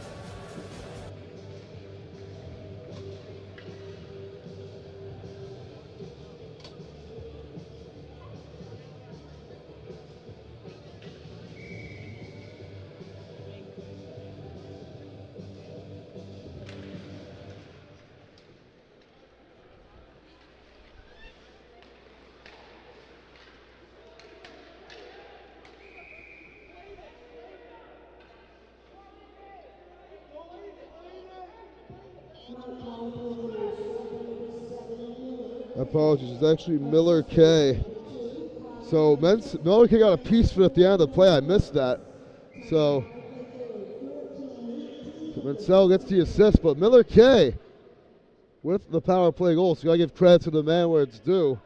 Apologies, it's actually Miller K. So Miller K got a piece of it at the end of the play. I missed that. So Mansell gets the assist, but Miller K with the power play goal. So you gotta give credit to the man where it's due.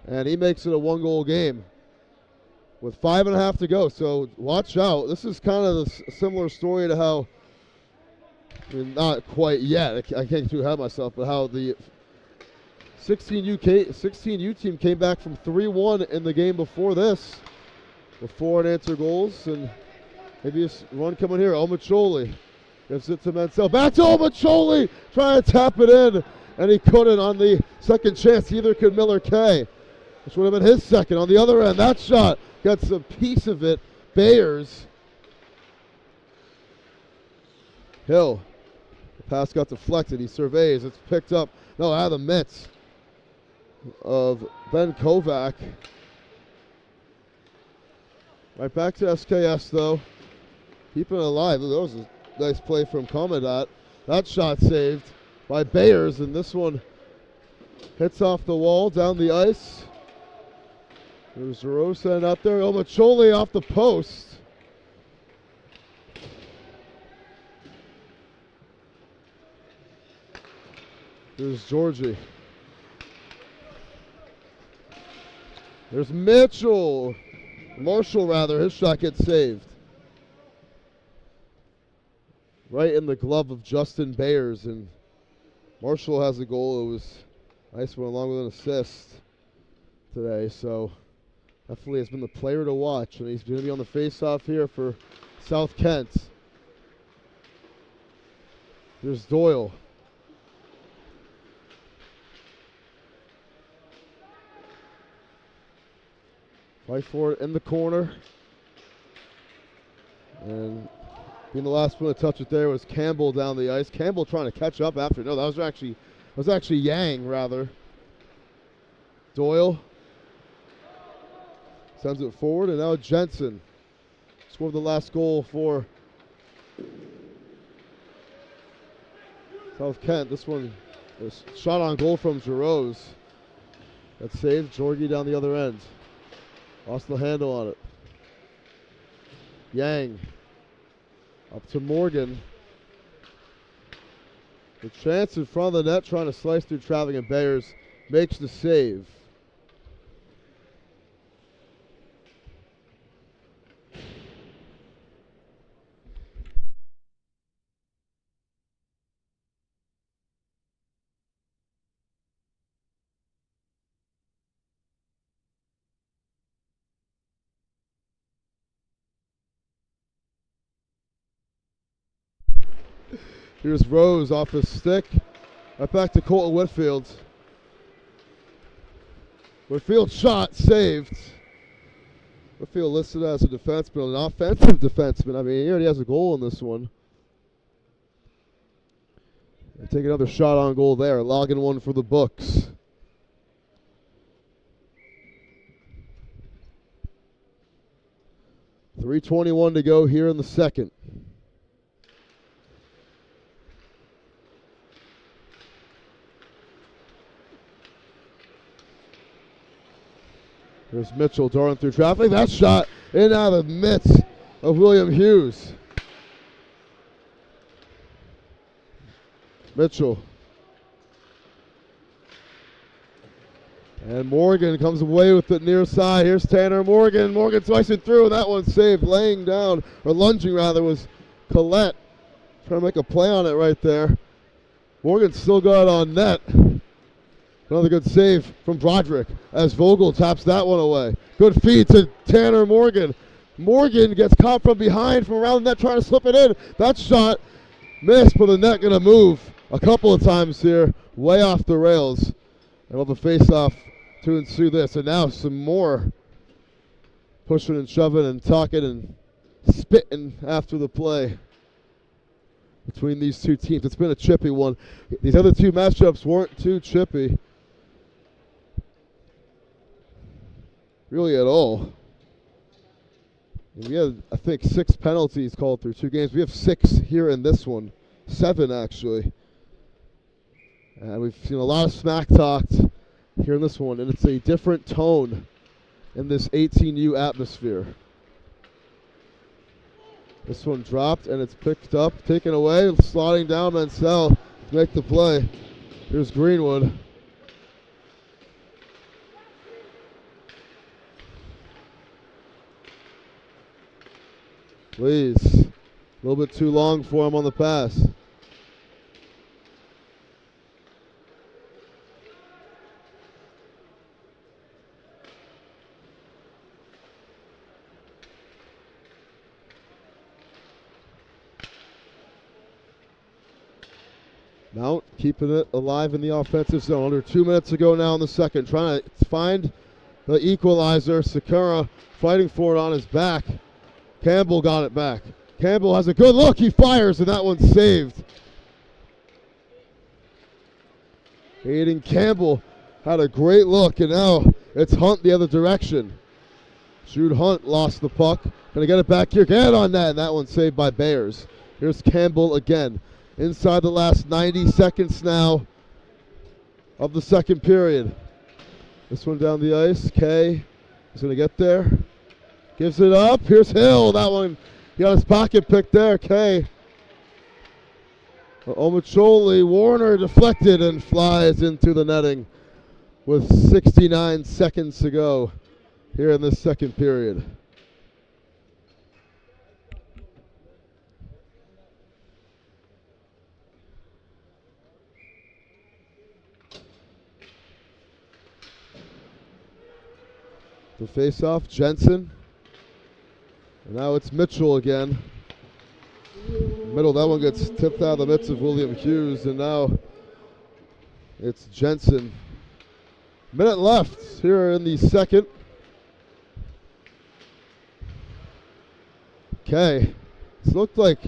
And he makes it a 1-goal game with 5.5 to go. So watch out. This is kind of a similar story to how, I mean, not quite yet. I can't get too ahead of myself, but how the 16U team came back from 3-1 in the game before this with 4 unanswered goals, and maybe a run coming here. Omacholi gives it to Mansell. Back to Omacholi, trying to tap it in, and he couldn't on the second chance. Either could Miller K, which would have been his second. On the other end, that shot gets a piece of it. Bayers. Hill. The pass got deflected. He surveys. It's picked up. No, out of the mitts of Ben Kovac. Right back to SKS though. Keeping it alive. That was a nice play from Commandant. That shot saved by Bayers, and this one hits off the wall down the ice. There's Rosen out there. Omacholi off the post. There's Georgie. There's Marshall, rather. His shot gets saved. Right in the glove of Justin Bayers. And Marshall has a goal. It was a nice one along with an assist today. So definitely has been the player to watch. And he's going to be on the face-off here for South Kent. There's Doyle. Fight for it in the corner. And being the last one to touch it there was Campbell down the ice. Campbell trying to catch up after. No, that was actually Yang, rather. Doyle sends it forward, and now Jensen scored the last goal for South Kent. This one was shot on goal from Giroux. That saved Jorgie down the other end. Lost the handle on it. Yang Up to Morgan. The chance in front of the net, trying to slice through traffic, and Bayers makes the save. Here's Rose off his stick. Right back to Colton Whitfield. Whitfield shot, saved. Whitfield listed as a defenseman, an offensive defenseman. I mean, he already has a goal in this one. And take another shot on goal there. Logging one for the books. .321 to go here in the second. Here's Mitchell darting through traffic. That shot in and out of the mitts of William Hughes. Mitchell. And Morgan comes away with it near side. Here's Tanner Morgan. Morgan slicing through, and that one saved. Laying down, or lunging rather, was Collette. Trying to make a play on it right there. Morgan still got it on net. Another good save from Broderick as Vogel taps that one away. Good feed to Tanner Morgan. Morgan gets caught from behind from around the net trying to slip it in. That shot missed, but the net going to move a couple of times here, way off the rails. And we'll have a face-off to ensue this. And now some more pushing and shoving and talking and spitting after the play between these two teams. It's been a chippy one. These other two matchups weren't too chippy, really at all. And we had, I think, 6 penalties called through 2 games. We have 6 here in this one. 7, actually. And we've seen a lot of smack talked here in this one, and it's a different tone in this 18U atmosphere. This one dropped, and it's picked up, taken away, sliding down Mansell to make the play. Here's Greenwood. Please. A little bit too long for him on the pass. Mount keeping it alive in the offensive zone. Under 2 minutes to go now in the second. Trying to find the equalizer. Sakura fighting for it on his back. Campbell got it back. Campbell has a good look. He fires, and that one's saved. Aiden Campbell had a great look, and now it's Hunt the other direction. Jude Hunt lost the puck. Gonna get it back here. Get on that, and that one's saved by Bayers. Here's Campbell again. Inside the last 90 seconds now of the second period. This one down the ice. Kay is going to get there. Gives it up. Here's Hill. That one, he got his pocket picked there. Kay. Omacholi, Warner deflected and flies into the netting with 69 seconds to go here in this second period. The face-off, Jensen. And now it's Mitchell again. Middle, that one gets tipped out of the mitts of William Hughes, and now it's Jensen. Minute left here in the second. Okay. This looked like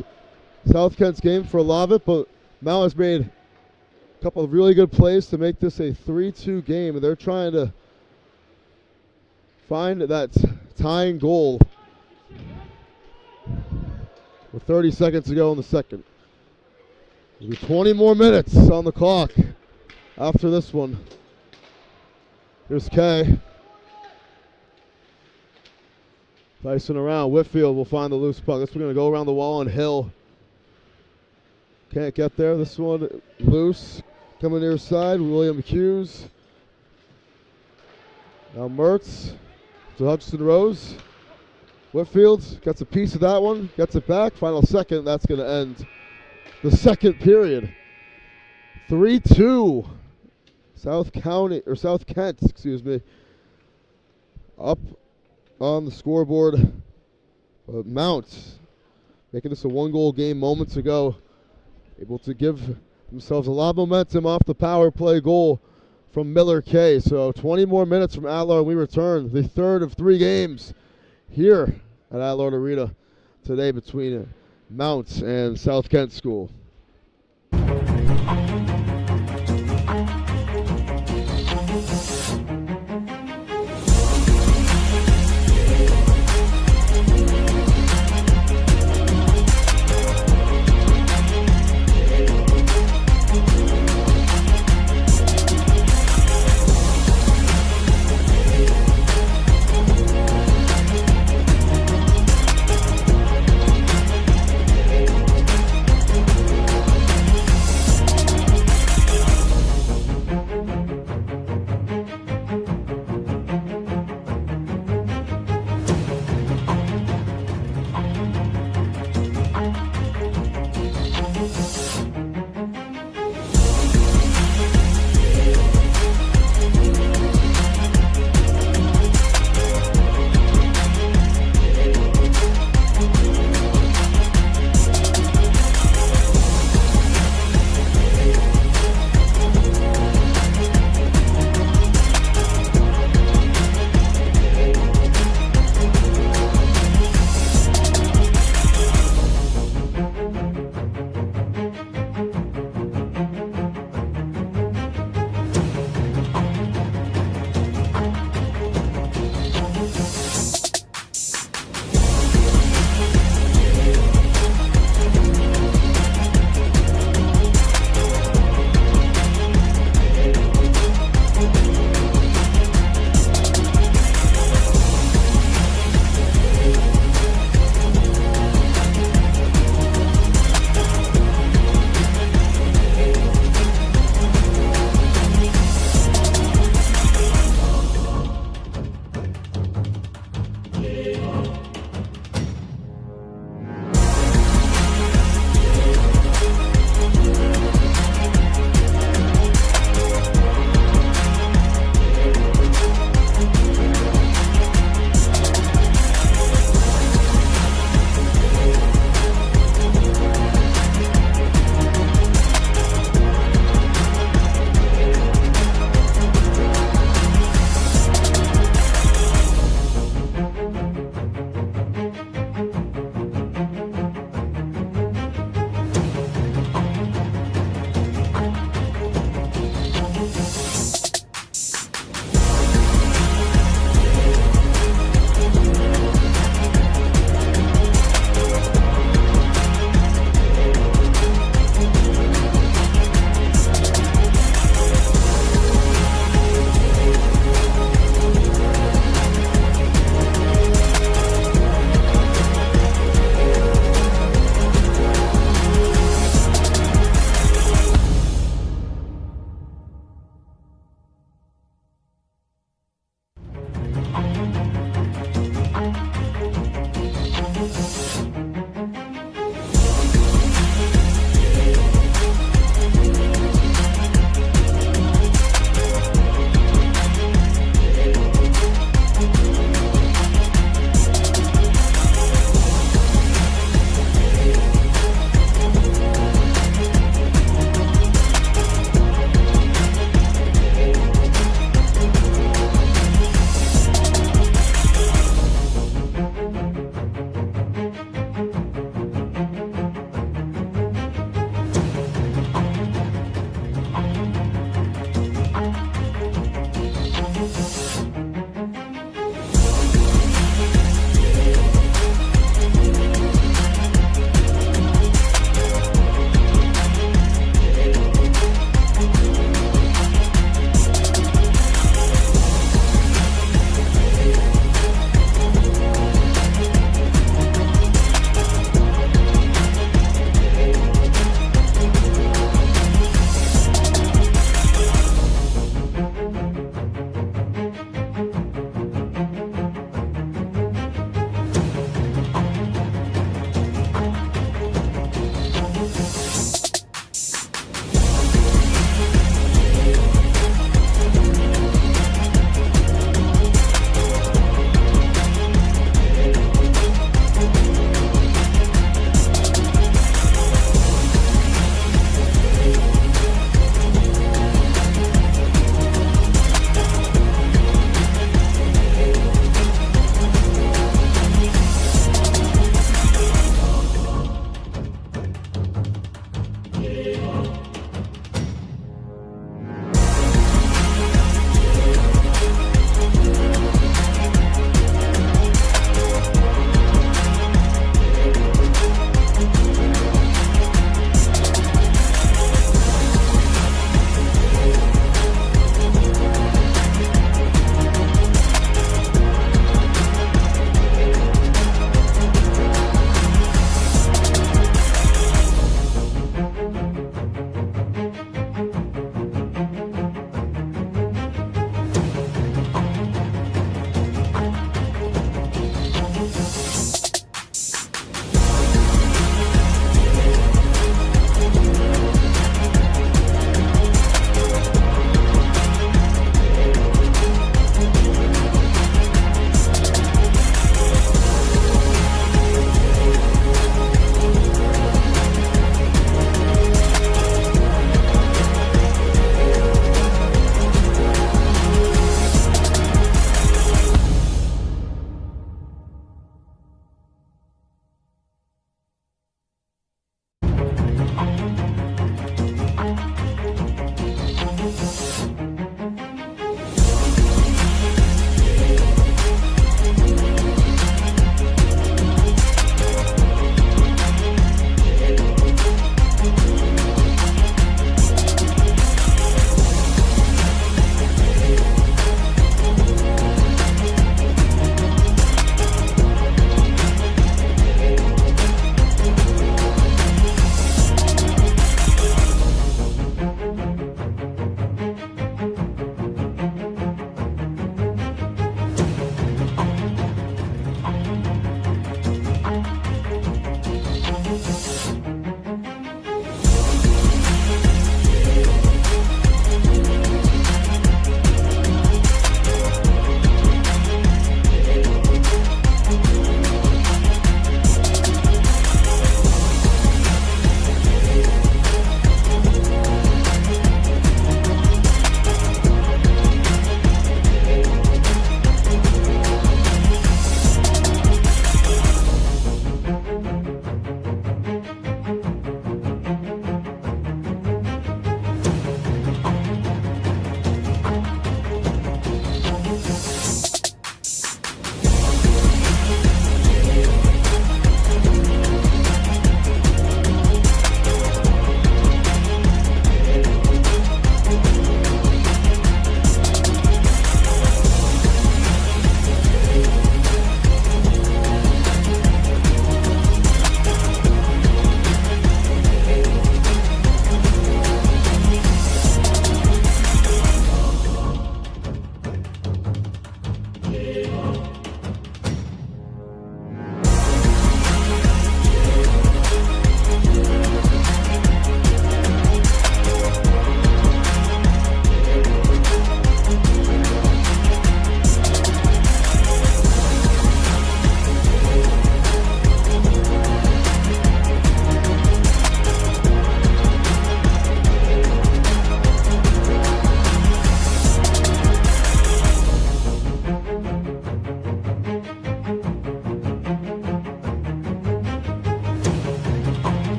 South Kent's game for a lot of it, but Mount has made a couple of really good plays to make this a 3-2 game, and they're trying to find that tying goal with 30 seconds to go in the second. There'll be 20 more minutes on the clock after this one. Here's Kay. Tyson around. Whitfield will find the loose puck. This one's going to go around the wall, and Hill Can't get there. This one loose. Coming near side, William Hughes. Now Mertz to Hutchinson Rose. Whitfield gets a piece of that one, gets it back. Final second, that's going to end the second period. 3-2. South Kent, excuse me. Up on the scoreboard. Mount making this a one-goal game moments ago. Able to give themselves a lot of momentum off the power play goal from Miller K. So 20 more minutes from Allard, and we return the third of 3 games here at Allard Arena today between Mount and South Kent School.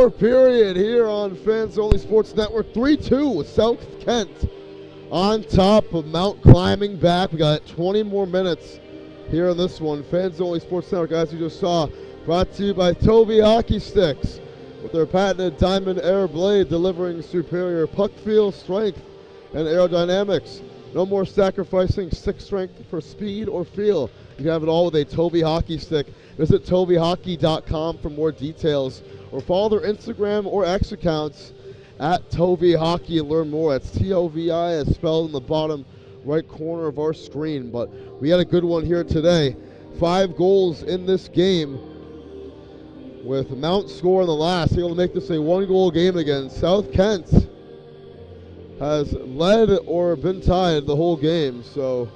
more period here on Fans Only Sports Network. 3-2 with South Kent on top of Mount climbing back. We got 20 more minutes here on this one. Fans Only Sports Network, as you just saw, brought to you by Toby Hockey Sticks with their patented Diamond Air Blade, delivering superior puck feel, strength, and aerodynamics. No more sacrificing stick strength for speed or feel. You can have it all with a Toby Hockey Stick. Visit TobyHockey.com for more details, or follow their Instagram or X accounts at Toby Hockey and learn more. That's T-O-V-I as spelled in the bottom right corner of our screen. But we had a good one here today. 5 goals in this game, with Mount score in the last, able to make this a 1-goal game again. South Kent has led or been tied the whole game, so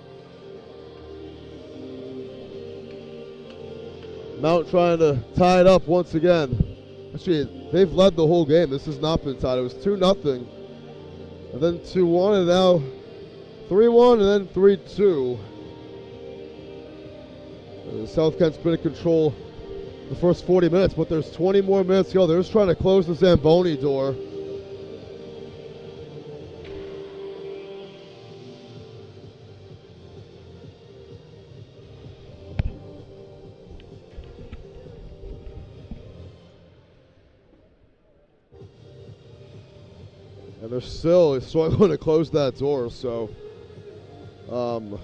Mount trying to tie it up once again. Actually, they've led the whole game. This has not been tied. It was 2-0, and then 2-1, and now 3-1, and then 3-2. South Kent's been in control the first 40 minutes, but there's 20 more minutes to go. They're just trying to close the Zamboni door. And they're still struggling to close that door, so we'll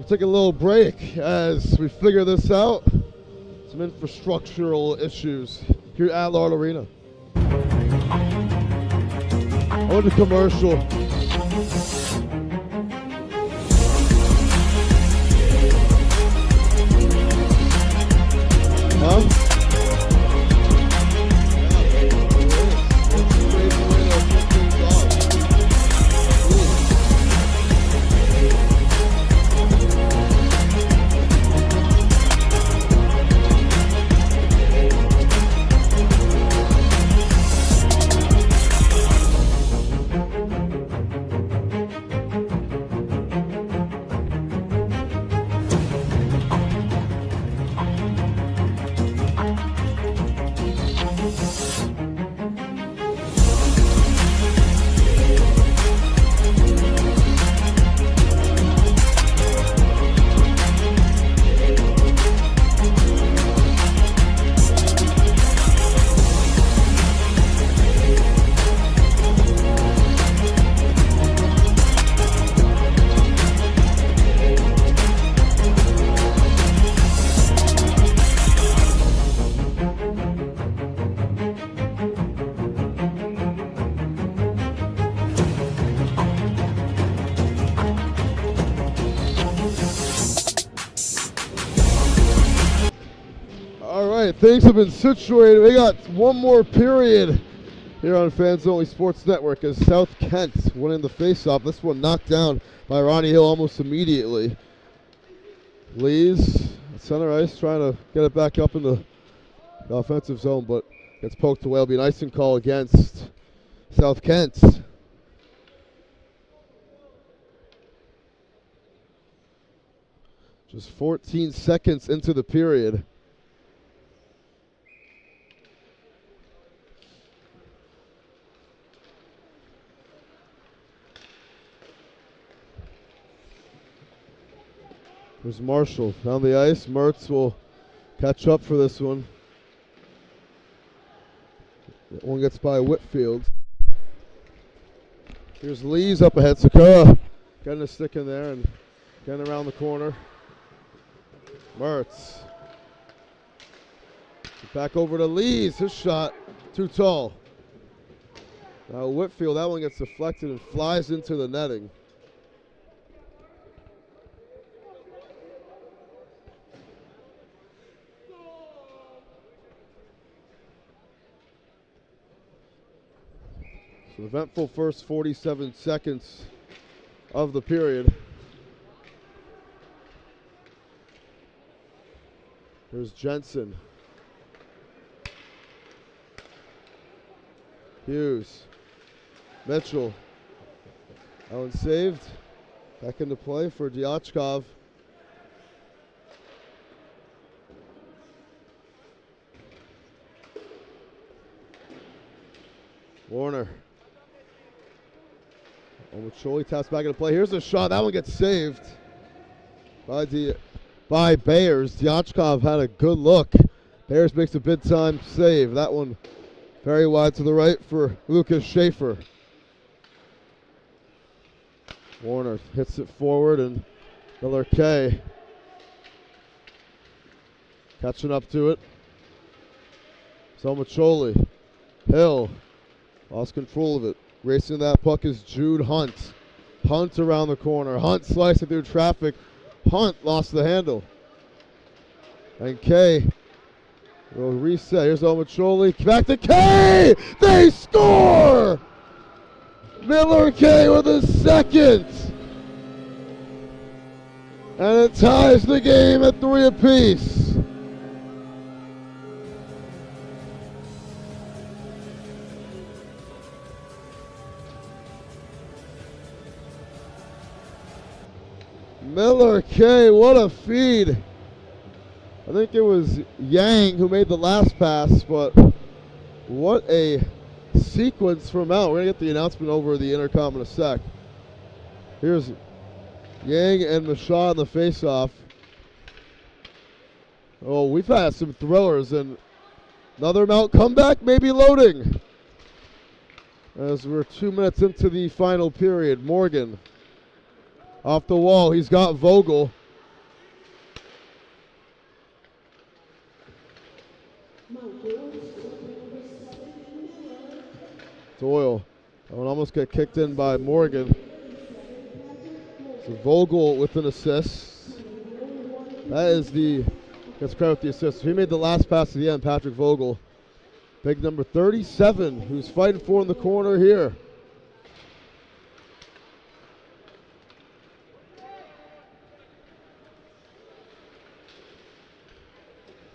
take a little break as we figure this out. Some infrastructural issues here at Allard Arena. On the commercial. Huh? Things have been situated. We got one more period here on Fans Only Sports Network as South Kent winning the faceoff. This one knocked down by Ronnie Hill almost immediately. Lees at center ice trying to get it back up in the offensive zone, but gets poked away. It'll be an icing call against South Kent. Just 14 seconds into the period. There's Marshall down the ice. Mertz will catch up for this one. That one gets by Whitfield. Here's Lees up ahead. Sakura getting a stick in there and getting around the corner. Mertz. Back over to Lees. His shot too tall. Now Whitfield, that one gets deflected and flies into the netting. So eventful first 47 seconds of the period. Here's Jensen. Hughes. Mitchell. That one saved. Back into play for Diachkov. Warner. Omacholi taps back into play. Here's a shot. That one gets saved by Bayers. Diachkov had a good look. Bayers makes a big time save. That one very wide to the right for Lucas Schaefer. Warner hits it forward, and Miller K catching up to it. Somacholi. Hill lost control of it. Racing that puck is Jude Hunt. Hunt around the corner. Hunt slicing through traffic. Hunt lost the handle. And K will reset. Here's Omacholi. Back to K! They score! Miller K with a second. And it ties the game at 3 apiece. Miller K, what a feed. I think it was Yang who made the last pass, but what a sequence from Mount. We're going to get the announcement over the intercom in a sec. Here's Yang and Mashaw in the face-off. Oh, we've had some thrillers, and another Mount comeback, maybe loading. As we're 2 minutes into the final period. Morgan off the wall. He's got Vogel. Doyle. That one almost got kicked in by Morgan. So Vogel with an assist. That is gets credit with the assist. He made the last pass at the end, Patrick Vogel. Big number 37, who's fighting for in the corner here.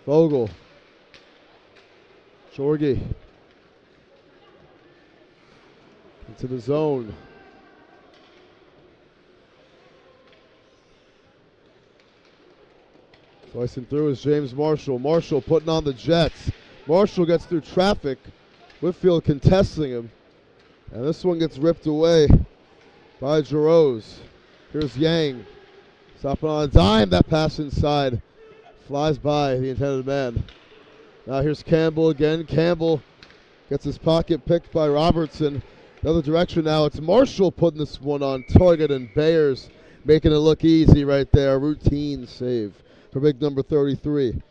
Vogel. Shorgy. Into the zone. Slicing through is James Marshall. Marshall putting on the Jets. Marshall gets through traffic. Whitfield contesting him. And this one gets ripped away by Jarosz. Here's Yang. Stopping on a dime. That pass inside flies by the intended man. Now here's Campbell again. Campbell gets his pocket picked by Robertson. The other direction now. It's Marshall putting this one on target, and Bayers making it look easy right there. Routine save for big number 33,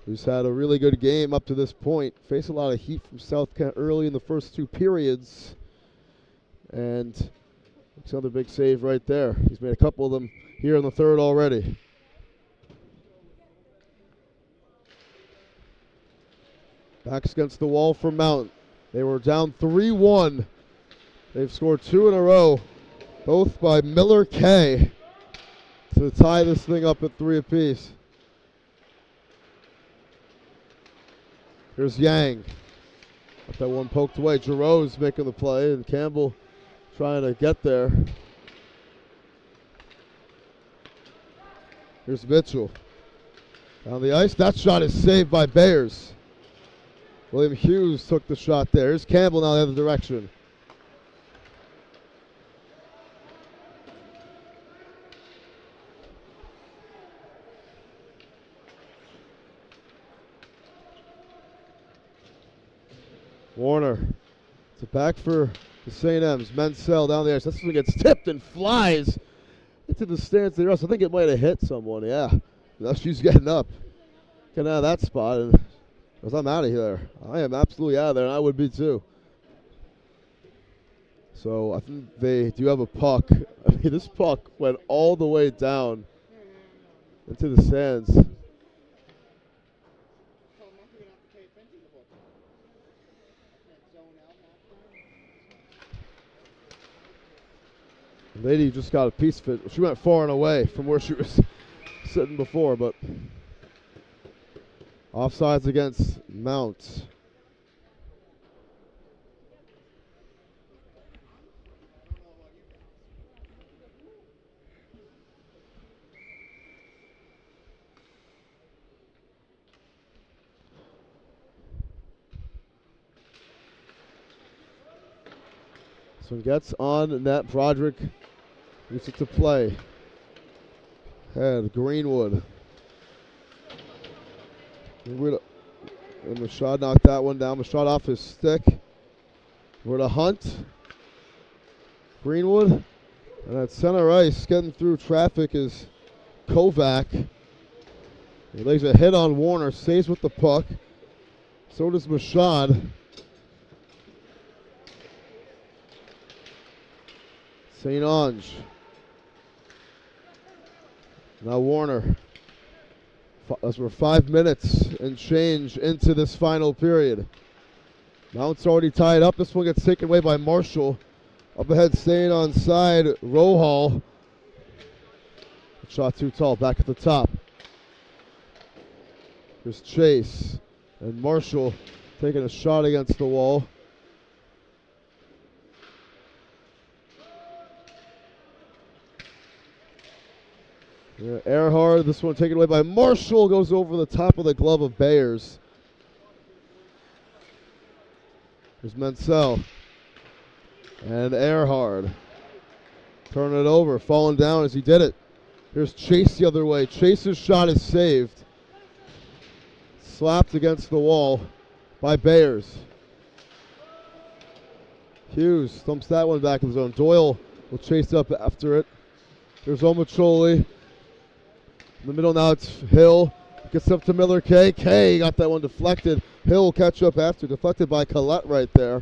who's had a really good game up to this point. Faced a lot of heat from South Kent early in the first 2 periods. And it's another big save right there. He's made a couple of them here in the third already. Backs against the wall for Mount. They were down 3-1. They've scored 2 in a row, both by Miller K, to tie this thing up at 3 apiece. Here's Yang. Got that one poked away. Jarosz making the play, and Campbell trying to get there. Here's Mitchell. On the ice. That shot is saved by Bayers. William Hughes took the shot there. Here's Campbell now the other direction. Warner. It's a back for the St. M's. Menzel down the ice. This one gets tipped and flies into the stands there. I think it might have hit someone. Yeah. Now she's getting up. Getting out of that spot. And because I'm out of here. I am absolutely out of there, and I would be too. So I think they do have a puck. I mean, this puck went all the way down into the stands. The lady just got a piece of it. She went far and away from where she was sitting before, but offsides against Mount. This one gets on net. Broderick gets it to play. And Greenwood. And Machad knocked that one down. Machad off his stick. We're to Hunt. Greenwood. And at center ice, getting through traffic is Kovac. He lays a hit on Warner, stays with the puck. So does Machad. St. Ange. Now Warner. As we're 5 minutes and change into this final period. Mount's already tied up. This one gets taken away by Marshall. Up ahead, staying on side, Rohal. Shot too tall, back at the top. Here's Chase. And Marshall taking a shot against the wall. Yeah, Earhart, this one taken away by Marshall, goes over the top of the glove of Bayers. Here's Mansell. And Earhart. Turn it over, falling down as he did it. Here's Chase the other way. Chase's shot is saved. Slapped against the wall by Bayers. Hughes thumps that one back in the zone. Doyle will chase up after it. Here's Omacholi. In the middle now it's Hill. Gets up to Miller Kay. Kay got that one deflected. Hill will catch up after. Deflected by Collette right there.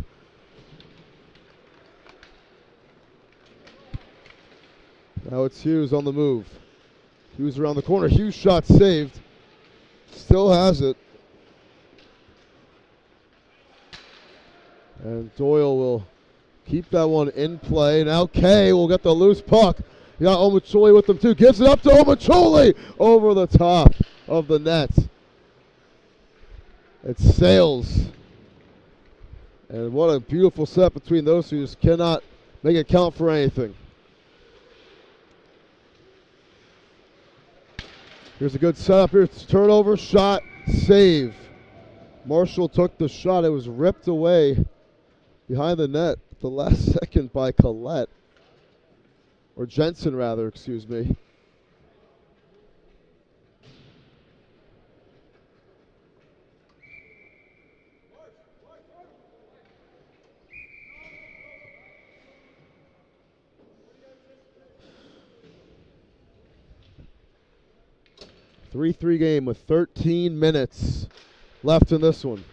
Now it's Hughes on the move. Hughes around the corner. Hughes shot saved. Still has it. And Doyle will keep that one in play. Now Kay will get the loose puck. You got Omacholi with them too. Gives it up to Omacholi over the top of the net. It sails. And what a beautiful set between those two. Just cannot make it count for anything. Here's a good setup. Here's turnover, shot, save. Marshall took the shot. It was ripped away behind the net at the last second by Collette. Or Jensen, rather, excuse me. Three-three game with 13 minutes left in this one.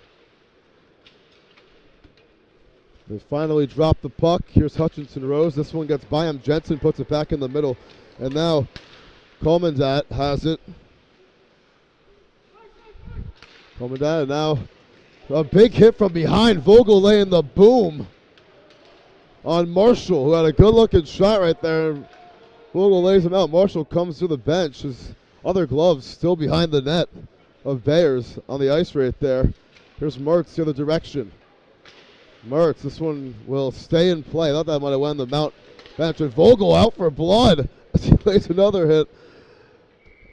They finally drop the puck. Here's Hutchinson Rose. This one gets by him. Jensen puts it back in the middle. And now Colemandat has it. Colemandat now a big hit from behind. Vogel laying the boom on Marshall, who had a good-looking shot right there. Vogel lays him out. Marshall comes to the bench. His other gloves still behind the net of Bayers on the ice right there. Here's Mertz the other direction. Mertz, this one will stay in play. I thought that might have won the Mount bench. And Vogel out for blood as he lays another hit.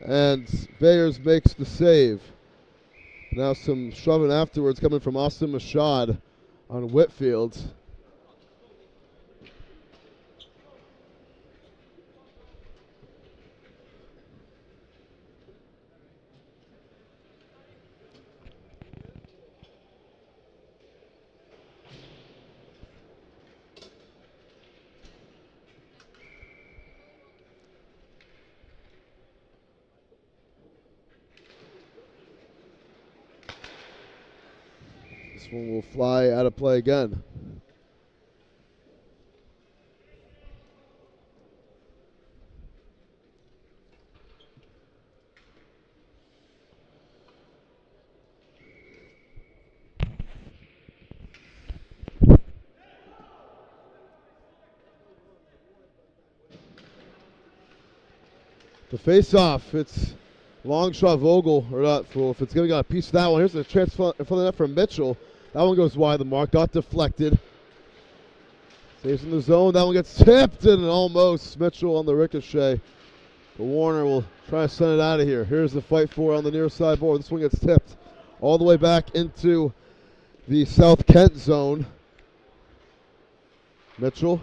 And Bayers makes the save. Now some shoving afterwards coming from Austin Machad on Whitfield. This one will fly out of play again. The face-off, it's long shot Vogel, or not, if it's going to get a piece of that one. Here's a chance in front of the net from Mitchell. That one goes wide of the mark, got deflected. Saves in the zone, that one gets tipped and almost Mitchell on the ricochet. But Warner will try to send it out of here. Here's the fight for on the near side board. This one gets tipped all the way back into the South Kent zone. Mitchell.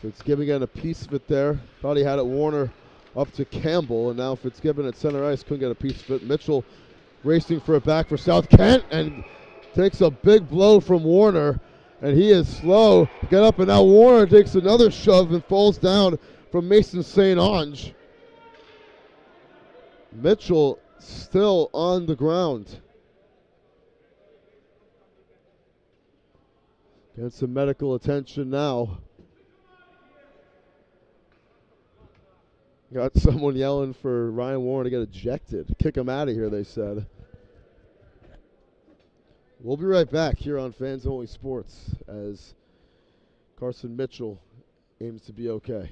Fitzgibbon getting a piece of it there. Thought he had it Warner up to Campbell, and now Fitzgibbon at center ice couldn't get a piece of it. Mitchell racing for it back for South Kent and takes a big blow from Warner, and he is slow. Get up, and now Warner takes another shove and falls down from Mason St. Ange. Mitchell still on the ground. Getting some medical attention now. Got someone yelling for Ryan Warren to get ejected. Kick him out of here, they said. We'll be right back here on Fans Only Sports as Carson Mitchell aims to be okay.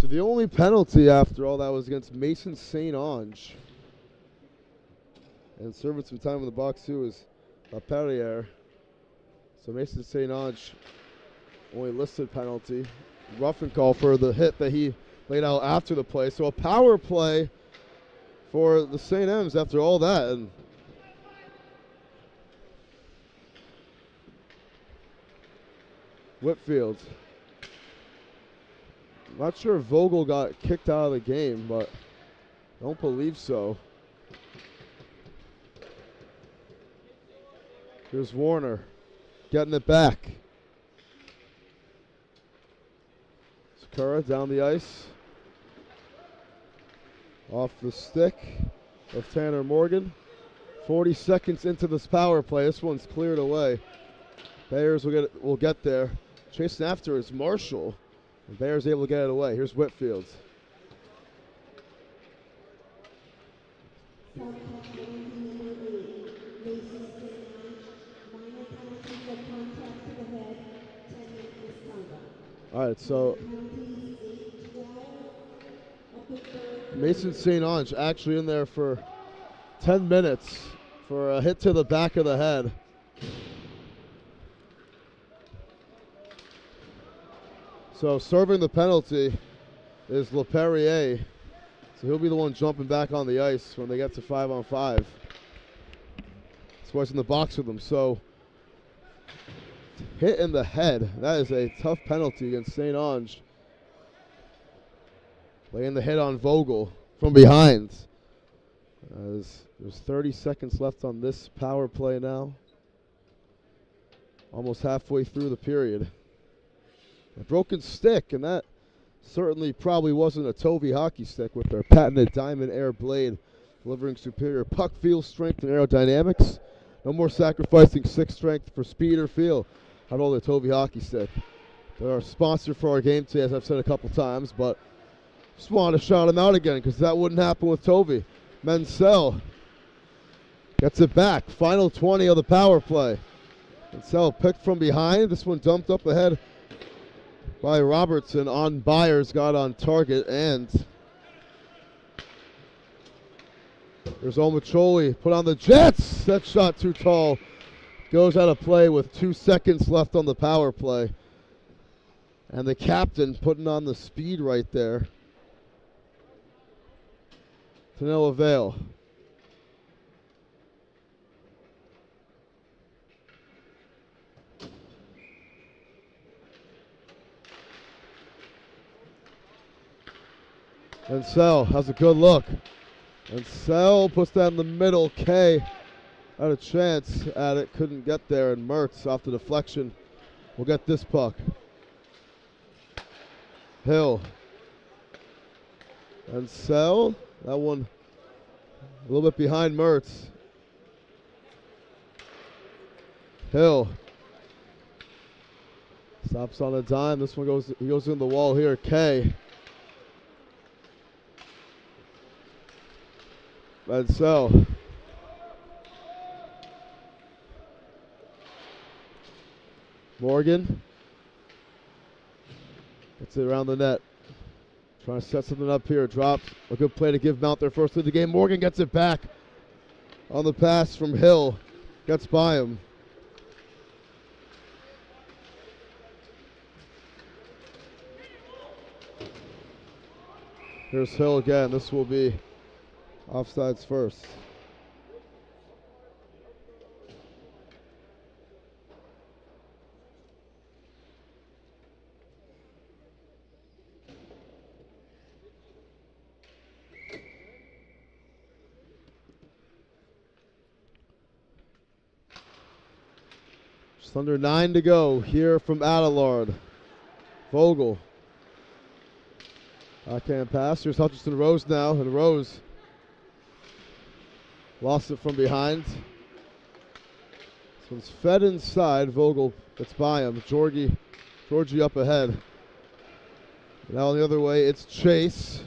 The only penalty after all that was against Mason St. Ange. And serving some time in the box too is Perrier. So Mason St. Ange only listed penalty. Roughing call for the hit that he laid out after the play. So a power play for the St. M's after all that. And Whitfield. Not sure if Vogel got kicked out of the game, but I don't believe so. Here's Warner getting it back. Sakura down the ice. Off the stick of Tanner Morgan. 40 seconds into this power play. This one's cleared away. Bears will get there. Chasing after is Marshall. And Bears able to get it away. Here's Whitfield. All right, so Mason St. Ange actually in there for 10 minutes for a hit to the back of the head. So serving the penalty is LePerrier. So he'll be the one jumping back on the ice when they get to 5-on-5. That's why he's in the box with them. So hit in the head. That is a tough penalty against St. Ange. Laying the hit on Vogel from behind. As there's 30 seconds left on this power play now. Almost halfway through the period. A broken stick, and that certainly probably wasn't a Tovey hockey stick with their patented Diamond Air blade, delivering superior puck feel, strength, and aerodynamics. No more sacrificing stick strength for speed or feel. How about the Tovey hockey stick? They're our sponsor for our game today, as I've said a couple times, but just wanted to shout them out again because that wouldn't happen with Tovey. Menzel gets it back. Final 20 of the power play. Menzel picked from behind. This one dumped up ahead by Robertson on Byers, got on target, and There's Omacholi, put on the Jets. That shot too tall. Goes out of play with 2 seconds left on the power play. And the captain putting on the speed right there. To no avail. And Sell has a good look. And Sell puts that in the middle. K had a chance at it, couldn't get there. And Mertz off the deflection will get this puck. Hill. And Sell, that one a little bit behind Mertz. Hill. Stops on a dime. This one he goes in the wall here. K. And Sell. Morgan. Gets it around the net. Trying to set something up here. Drops. A good play to give Mount their first lead of the game. Morgan gets it back on the pass from Hill. Gets by him. Here's Hill again. This will be offsides first. Just under 9 to go here from Adelard. Vogel. Backhand pass. Here's Hutchinson Rose now, and Rose lost it from behind. This one's fed inside. Vogel gets by him. Georgie up ahead. Now the other way, it's Chase.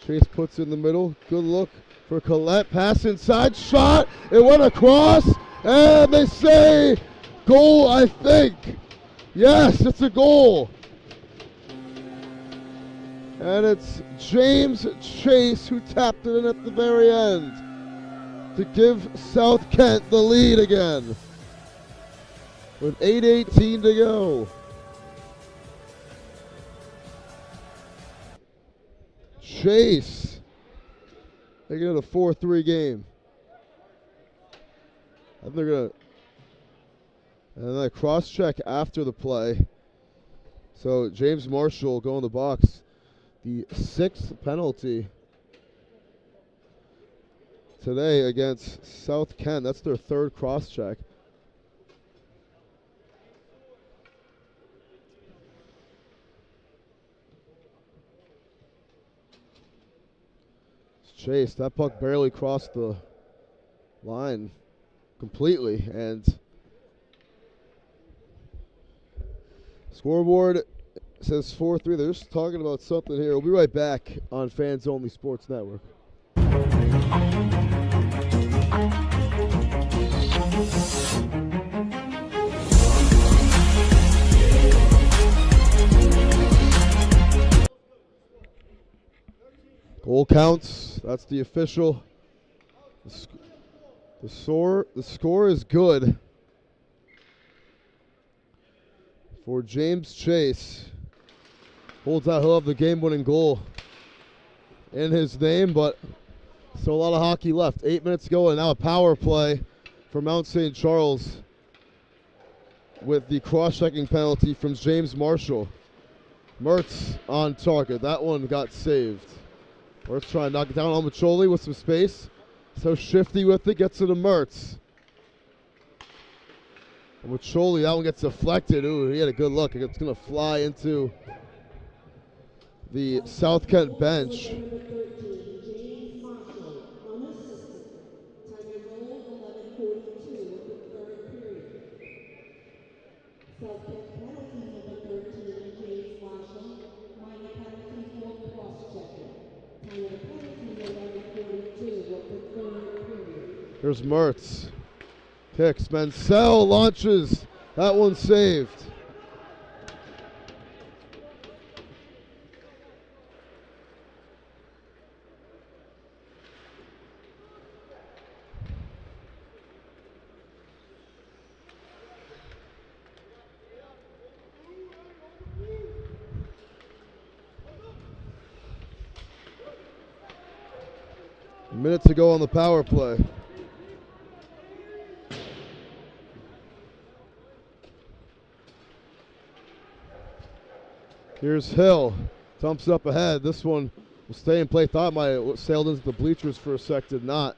Chase puts it in the middle. Good look for Collette. Pass inside. Shot. It went across. And they say goal, I think. Yes, it's a goal. And it's James Chase who tapped it in at the very end to give South Kent the lead again with 8:18 to go. Chase making it a 4-3 game. I think they're going to, and then a cross check after the play. So James Marshall go in the box. The 6th penalty today against South Kent. That's their 3rd cross check. Chase, that puck barely crossed the line completely, and scoreboard says 4-3. They're just talking about something here. We'll be right back on Fans Only Sports Network. Goal counts. That's the official. The score is good for James Chase. Holds out. He'll have the game-winning goal in his name, but still a lot of hockey left. 8 minutes to go, and now a power play for Mount St. Charles with the cross-checking penalty from James Marshall. Mertz on target. That one got saved. Mertz trying to knock it down on Macholi with some space. So shifty with it, gets it to Mertz. And Macholi, that one gets deflected. Ooh, he had a good look. It's going to fly into the South Kent bench. Here's Mertz. Kicks. Mansell launches. That one saved. A minute to go on the power play. Here's Hill. Dumps it up ahead. This one will stay in play. Thought might have sailed into the bleachers for a sec. Did not.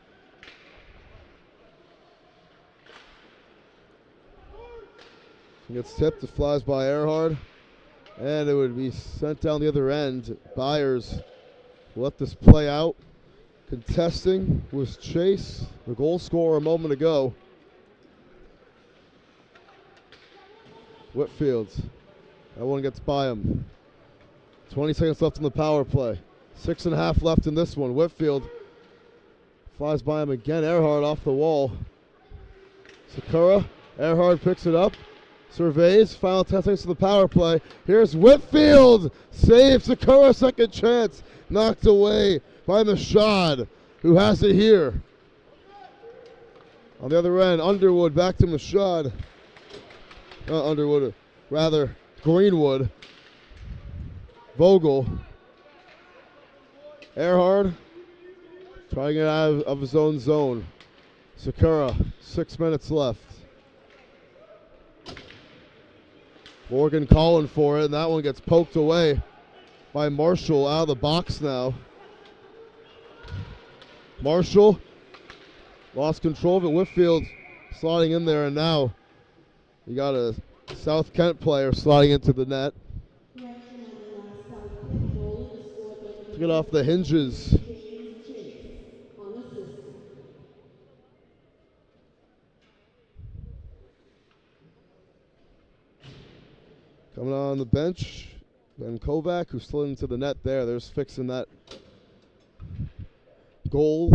He gets tipped. It flies by Earhart. And it would be sent down the other end. Byers will let this play out. Contesting was Chase, the goal scorer a moment ago. Whitfield. That one gets by him. 20 seconds left in the power play. 6.5 left in this one. Whitfield flies by him again. Earhart off the wall. Sakura. Earhart picks it up. Surveys. Final 10 seconds of the power play. Here's Whitfield. Save. Sakura, second chance. Knocked away by Mashad, who has it here. On the other end, Underwood back to Mashad. Not Underwood, rather Greenwood. Vogel. Earhart trying to get out of his own zone. Sakura, 6 minutes left. Morgan calling for it, and that one gets poked away by Marshall out of the box now. Marshall lost control of it. Whitfield sliding in there, and now you got a South Kent player sliding into the net. To get off the hinges. Coming on the bench, Ben Kovac, who's slid into the net there. There's fixing that goal.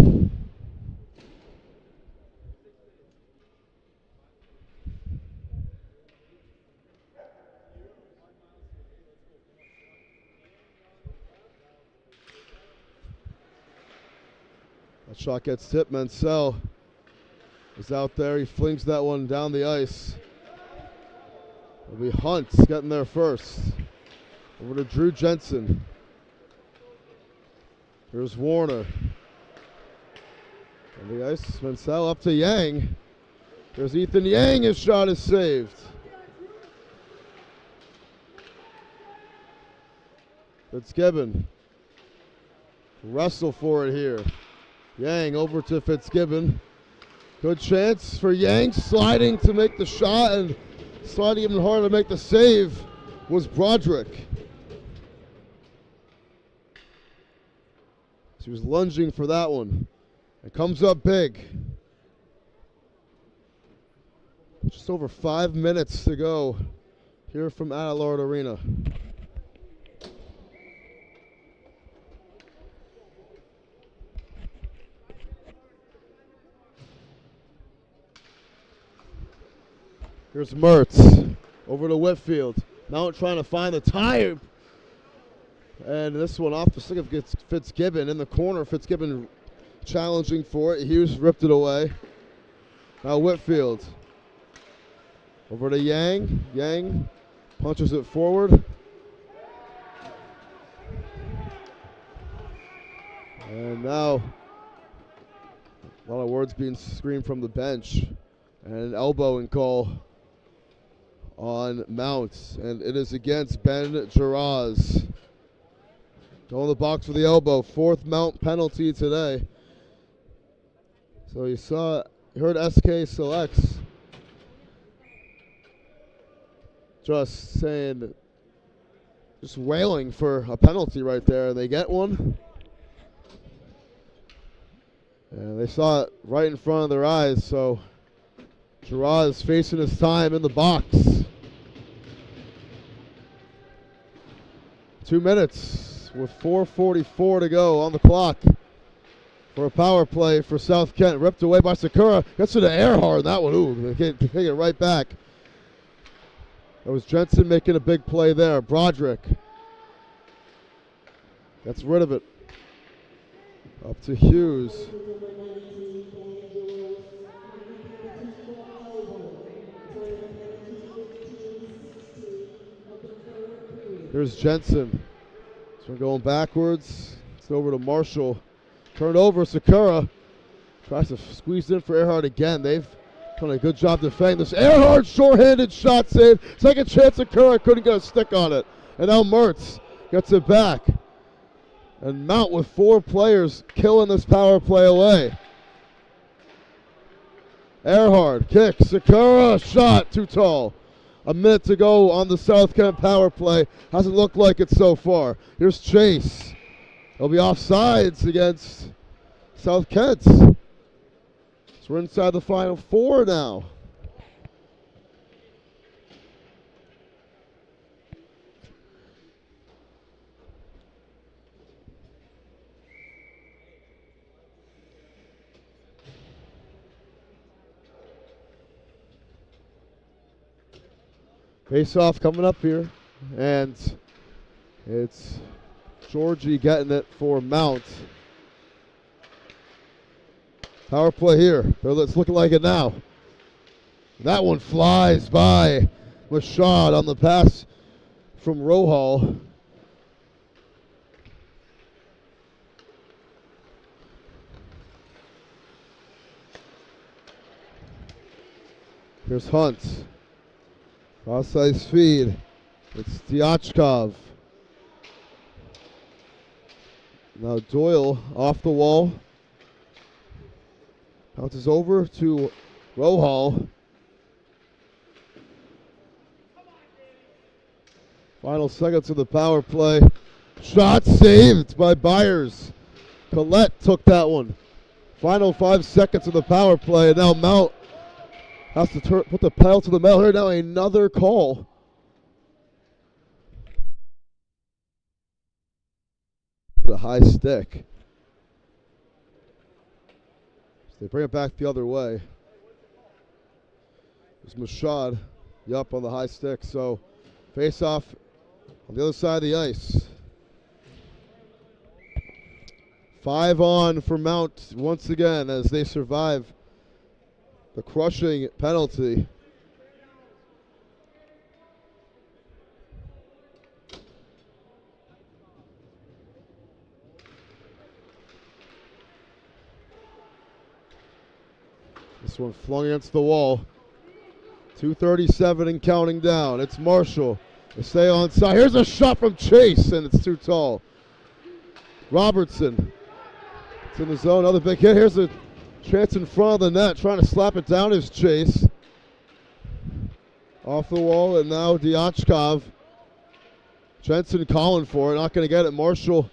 That shot gets tipped. Mansell is out there. He flings that one down the ice. It'll be Hunt getting there first. Over to Drew Jensen. Here's Warner. On the ice, Mansell up to Yang. There's Ethan Yang. His shot is saved. Fitzgibbon. Wrestle for it here. Yang over to Fitzgibbon. Good chance for Yang, sliding to make the shot, and sliding even harder to make the save was Broderick. He was lunging for that one. It comes up big. Just over 5 minutes to go here from Adelaide Arena. Here's Mertz over to Whitfield. Mount trying to find the tie. And this one off the stick of Fitzgibbon in the corner. Fitzgibbon challenging for it. Hughes ripped it away. Now Whitfield. Over to Yang. Yang punches it forward. And now a lot of words being screamed from the bench. And an elbowing call on Mounts, and it is against Ben Giraz. Go in the box for the elbow. 4th Mount penalty today. So you heard SK Selects just wailing for a penalty right there. They get one. And they saw it right in front of their eyes, so Giraz facing his time in the box. 2 minutes with 4:44 to go on the clock for a power play for South Kent. Ripped away by Sakura. Gets to the Earhart. That one, ooh, they take it right back. That was Jensen making a big play there. Broderick gets rid of it. Up to Hughes. Here's Jensen. So we're going backwards. It's over to Marshall. Turned over, Sakura tries to squeeze in for Earhart again. They've done a good job defending this. Earhart, short-handed shot save. Second chance, Sakura couldn't get a stick on it. And now Mertz gets it back. And Mount with 4 players killing this power play away. Earhart, kick, Sakura, shot, too tall. A minute to go on the South Kent power play. Hasn't looked like it so far. Here's Chase. He'll be offsides against South Kent. So we're inside the final 4 now. Face-off coming up here, and it's Georgie getting it for Mount. Power play here. It's looking like it now. That one flies by Mashad on the pass from Rohal. Here's Hunt. Cross-size feed. It's Diachkov. Now Doyle off the wall. Bounces over to Rohal. Final seconds of the power play. Shot saved by Byers. Collette took that one. Final 5 seconds of the power play, and now Mount has to put the pedal to the metal here. Now another call. The high stick. So they bring it back the other way. There's Mashad. Yup, on the high stick. So face off on the other side of the ice. 5 on for Mount once again as they survive the crushing penalty. This one flung against the wall. 2:37 and counting down. It's Marshall. They stay on side. Here's a shot from Chase, and it's too tall. Robertson. It's in the zone. Another big hit. Here's a chance in front of the net. Trying to slap it down is Chase. Off the wall, and now Diachkov. Jensen calling for it. Not going to get it. Marshall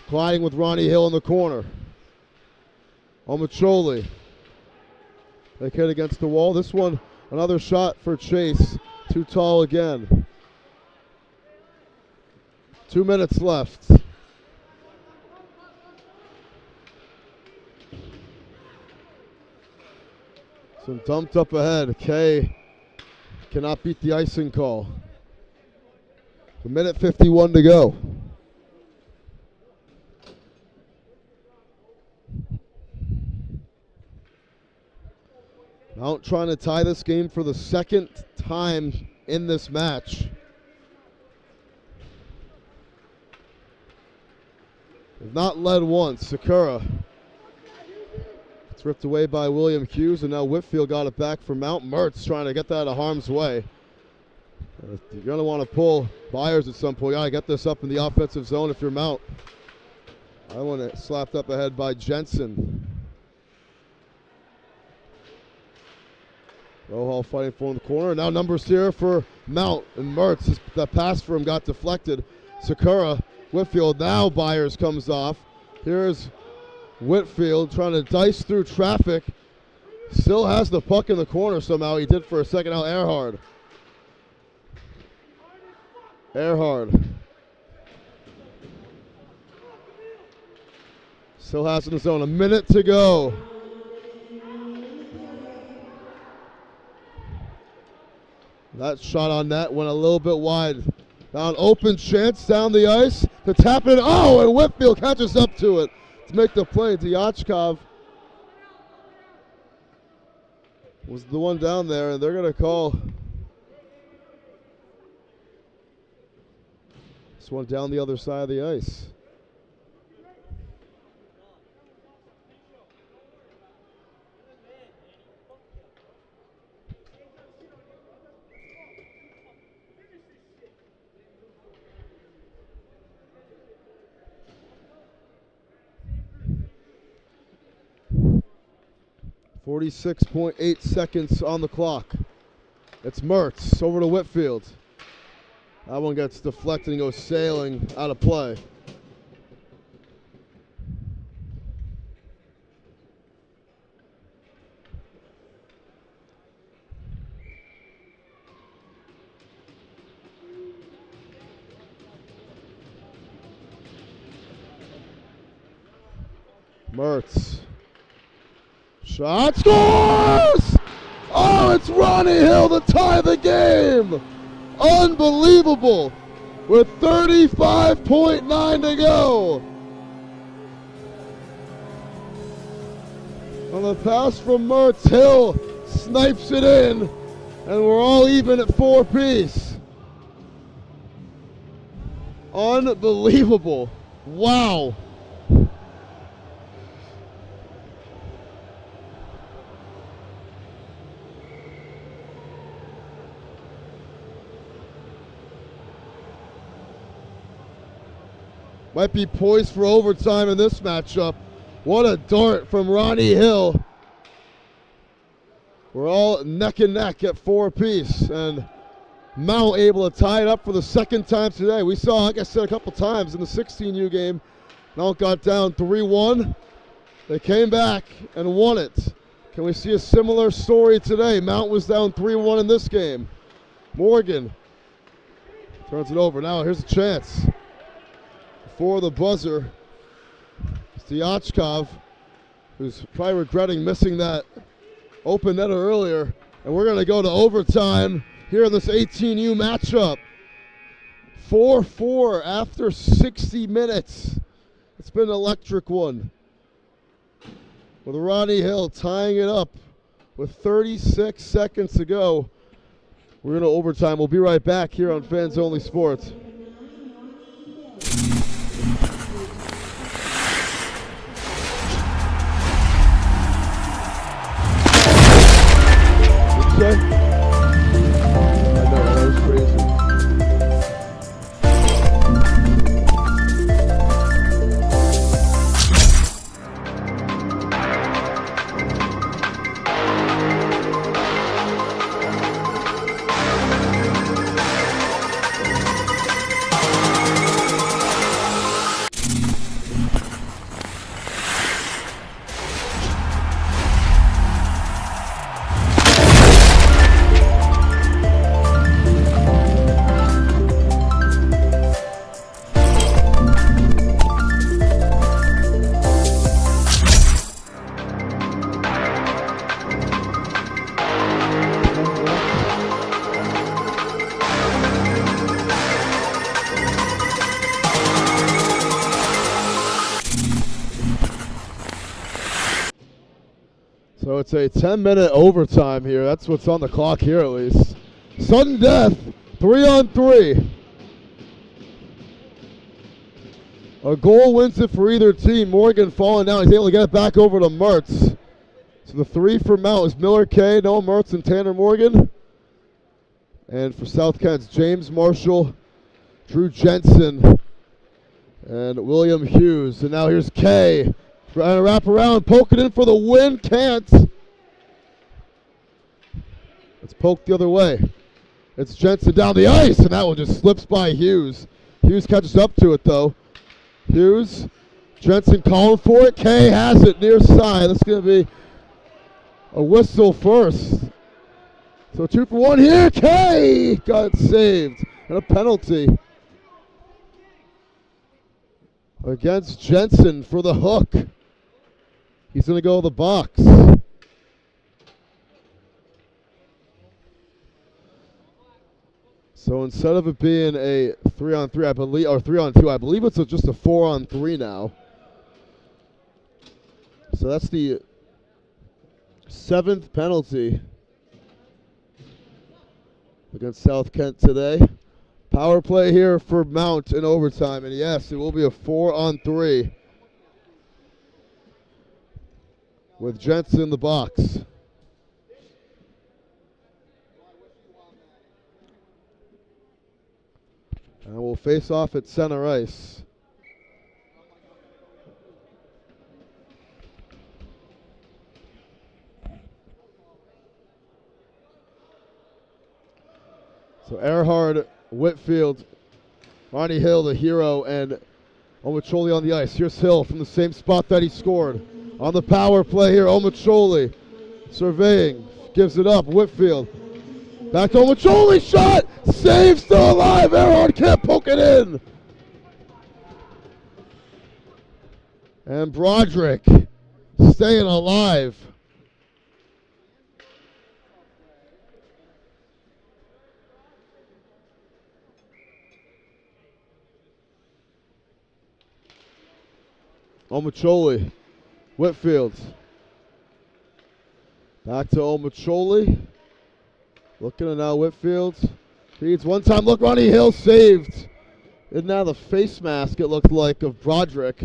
colliding with Ronnie Hill in the corner. Omacholi. They hit against the wall. This one, another shot for Chase. Too tall again. 2 minutes left. Some dumped up ahead. Kay cannot beat the icing call. 1:51 to go. Mount trying to tie this game for the second time in this match. They've not led once. Sakura. It's ripped away by William Hughes, and now Whitfield got it back for Mount. Mertz trying to get that out of harm's way. You're going to want to pull Byers at some point. You got to get this up in the offensive zone if you're Mount. I want it slapped up ahead by Jensen. Rohal fighting for in the corner. Now numbers here for Mount and Mertz. That pass for him got deflected. Sakura, Whitfield. Now Byers comes off. Here's Whitfield trying to dice through traffic. Still has the puck in the corner somehow. He did for a second. Now Earhart. Still has in the zone. A minute to go. That shot on net went a little bit wide. Now an open chance down the ice to tap it. Oh, and Whitfield catches up to it to make the play. Diachkov was the one down there, and they're going to call this one down the other side of the ice. 46.8 seconds on the clock. It's Mertz over to Whitfield. That one gets deflected and goes sailing out of play. Mertz. Shot, scores! Oh, it's Ronnie Hill to tie the game! Unbelievable! With 35.9 to go. On the pass from Mertz, Hill snipes it in, and we're all even at 4 apiece. Unbelievable. Wow. Might be poised for overtime in this matchup. What a dart from Ronnie Hill. We're all neck and neck at 4 apiece, and Mount able to tie it up for the second time today. We saw, like I said, a couple times in the 16U game, Mount got down 3-1. They came back and won it. Can we see a similar story today? Mount was down 3-1 in this game. Morgan turns it over. Now here's a chance. For the buzzer, Stoyachkov, who's probably regretting missing that open netter earlier. And we're going to go to overtime here in this 18U matchup. 4-4 after 60 minutes. It's been an electric one. With Ronnie Hill tying it up with 36 seconds to go. We're going to overtime. We'll be right back here on Fans Only Sports. I know, that was crazy. So it's a 10-minute overtime here. That's what's on the clock here at least. Sudden death, 3-on-3. A goal wins it for either team. Morgan falling down. He's able to get it back over to Mertz. So the 3 for Mount is Miller K, Noah Mertz, and Tanner Morgan. And for South Kent's James Marshall, Drew Jensen, and William Hughes. And now here's K. Trying to wrap around, poke it in for the win, can't. It's poked the other way. It's Jensen down the ice, and that one just slips by Hughes. Hughes catches up to it, though. Hughes, Jensen calling for it. K has it near side. That's going to be a whistle first. So 2 for 1 here. K got saved, and a penalty against Jensen for the hook. He's going to go to the box. So instead of it being a 3-on-3, I believe, or 3-on-2, I believe it's just a 4-on-3 now. So that's the 7th penalty against South Kent today. Power play here for Mount in overtime, and yes, it will be a 4-on-3 with Jensen in the box. And we'll face off at center ice. So Earhart, Whitfield, Ronnie Hill, the hero, and Omacholi on the ice. Here's Hill from the same spot that he scored. On the power play here, Omacholi surveying, gives it up. Whitfield back to Omacholi, shot, save, still alive. Earhart can't poke it in. And Broderick staying alive. Omacholi, Whitfield. Back to Omacholi. Looking at now Whitfield. Feeds one time. Look, Ronnie Hill saved. And now the face mask, it looked like, of Broderick.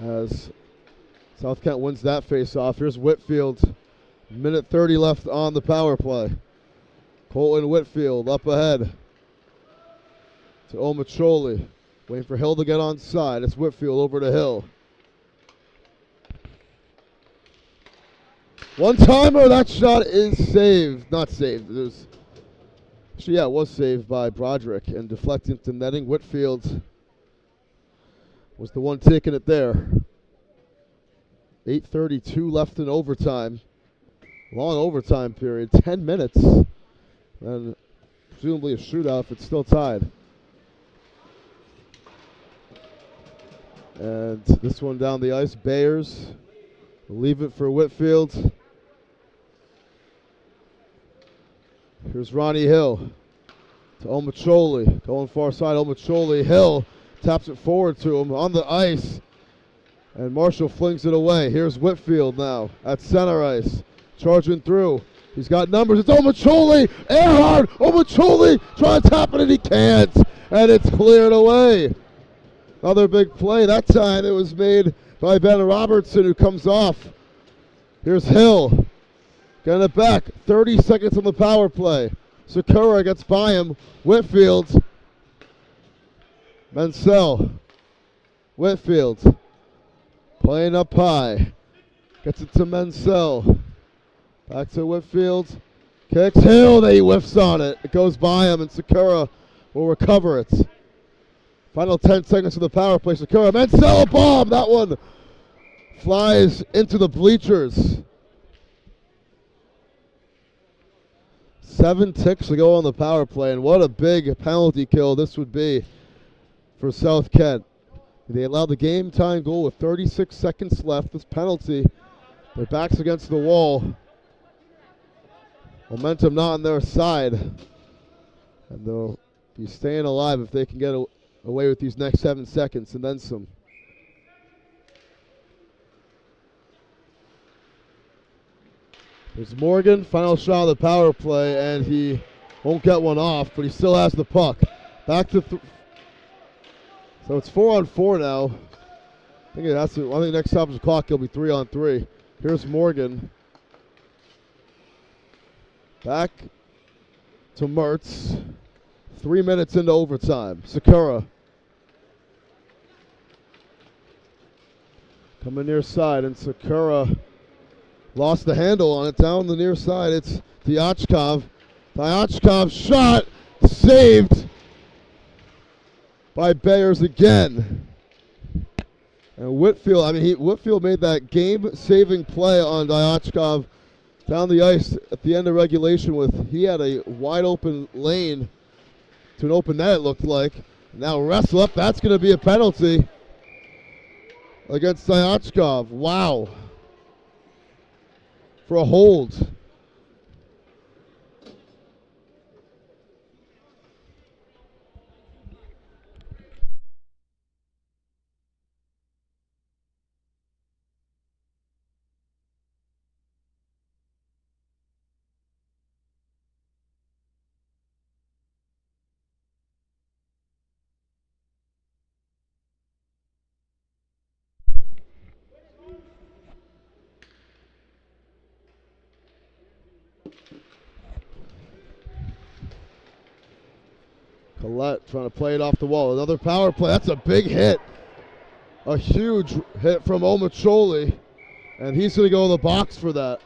As South Kent wins that face-off. Here's Whitfield. Minute 30 left on the power play. Colton Whitfield up ahead to Omacholi. Waiting for Hill to get on side. It's Whitfield over to Hill. One-timer. That shot is saved. Not saved. It was saved by Broderick and deflecting to netting. Whitfield was the one taking it there. 8:32 left in overtime. Long overtime period. 10 minutes. And presumably a shootout if it's still tied. And this one down the ice. Bayers will leave it for Whitfield. Here's Ronnie Hill to Omacholi. Going far side, Omacholi. Hill taps it forward to him on the ice. And Marshall flings it away. Here's Whitfield now at center ice. Charging through. He's got numbers. It's Omacholi. Earhart. Omacholi trying to tap it and he can't. And it's cleared away. Another big play. That time it was made by Ben Robertson, who comes off. Here's Hill. Getting it back. 30 seconds on the power play. Sakura gets by him. Whitfield. Mansell. Whitfield. Playing up high. Gets it to Mansell. Back to Whitfield. Kicks Hill. He whiffs on it. It goes by him, and Sakura will recover it. Final 10 seconds of the power play. Sakura. Mansell, a bomb. That one flies into the bleachers. 7 ticks to go on the power play, and what a big penalty kill this would be for South Kent. They allowed the game time goal with 36 seconds left. This penalty, their backs against the wall. Momentum not on their side. And they'll be staying alive if they can get away with these next 7 seconds and then some. There's Morgan, final shot of the power play, and he won't get one off, but he still has the puck. Back to so it's 4-on-4 now. I think next time the clock it'll be 3-on-3. Here's Morgan. Back to Mertz. 3 minutes into overtime. Sakura. Coming near side, and Sakura lost the handle on it. Down the near side, it's Diachkov. Diachkov's shot saved by Bayers again. And Whitfield, Whitfield made that game-saving play on Diachkov down the ice at the end of regulation he had a wide-open lane to an open net, it looked like. Now wrestle up, that's going to be a penalty against Diachkov. Wow. For a hold. Collette trying to play it off the wall. Another power play. That's a big hit. A huge hit from Omacholi. And he's going to go in the box for that.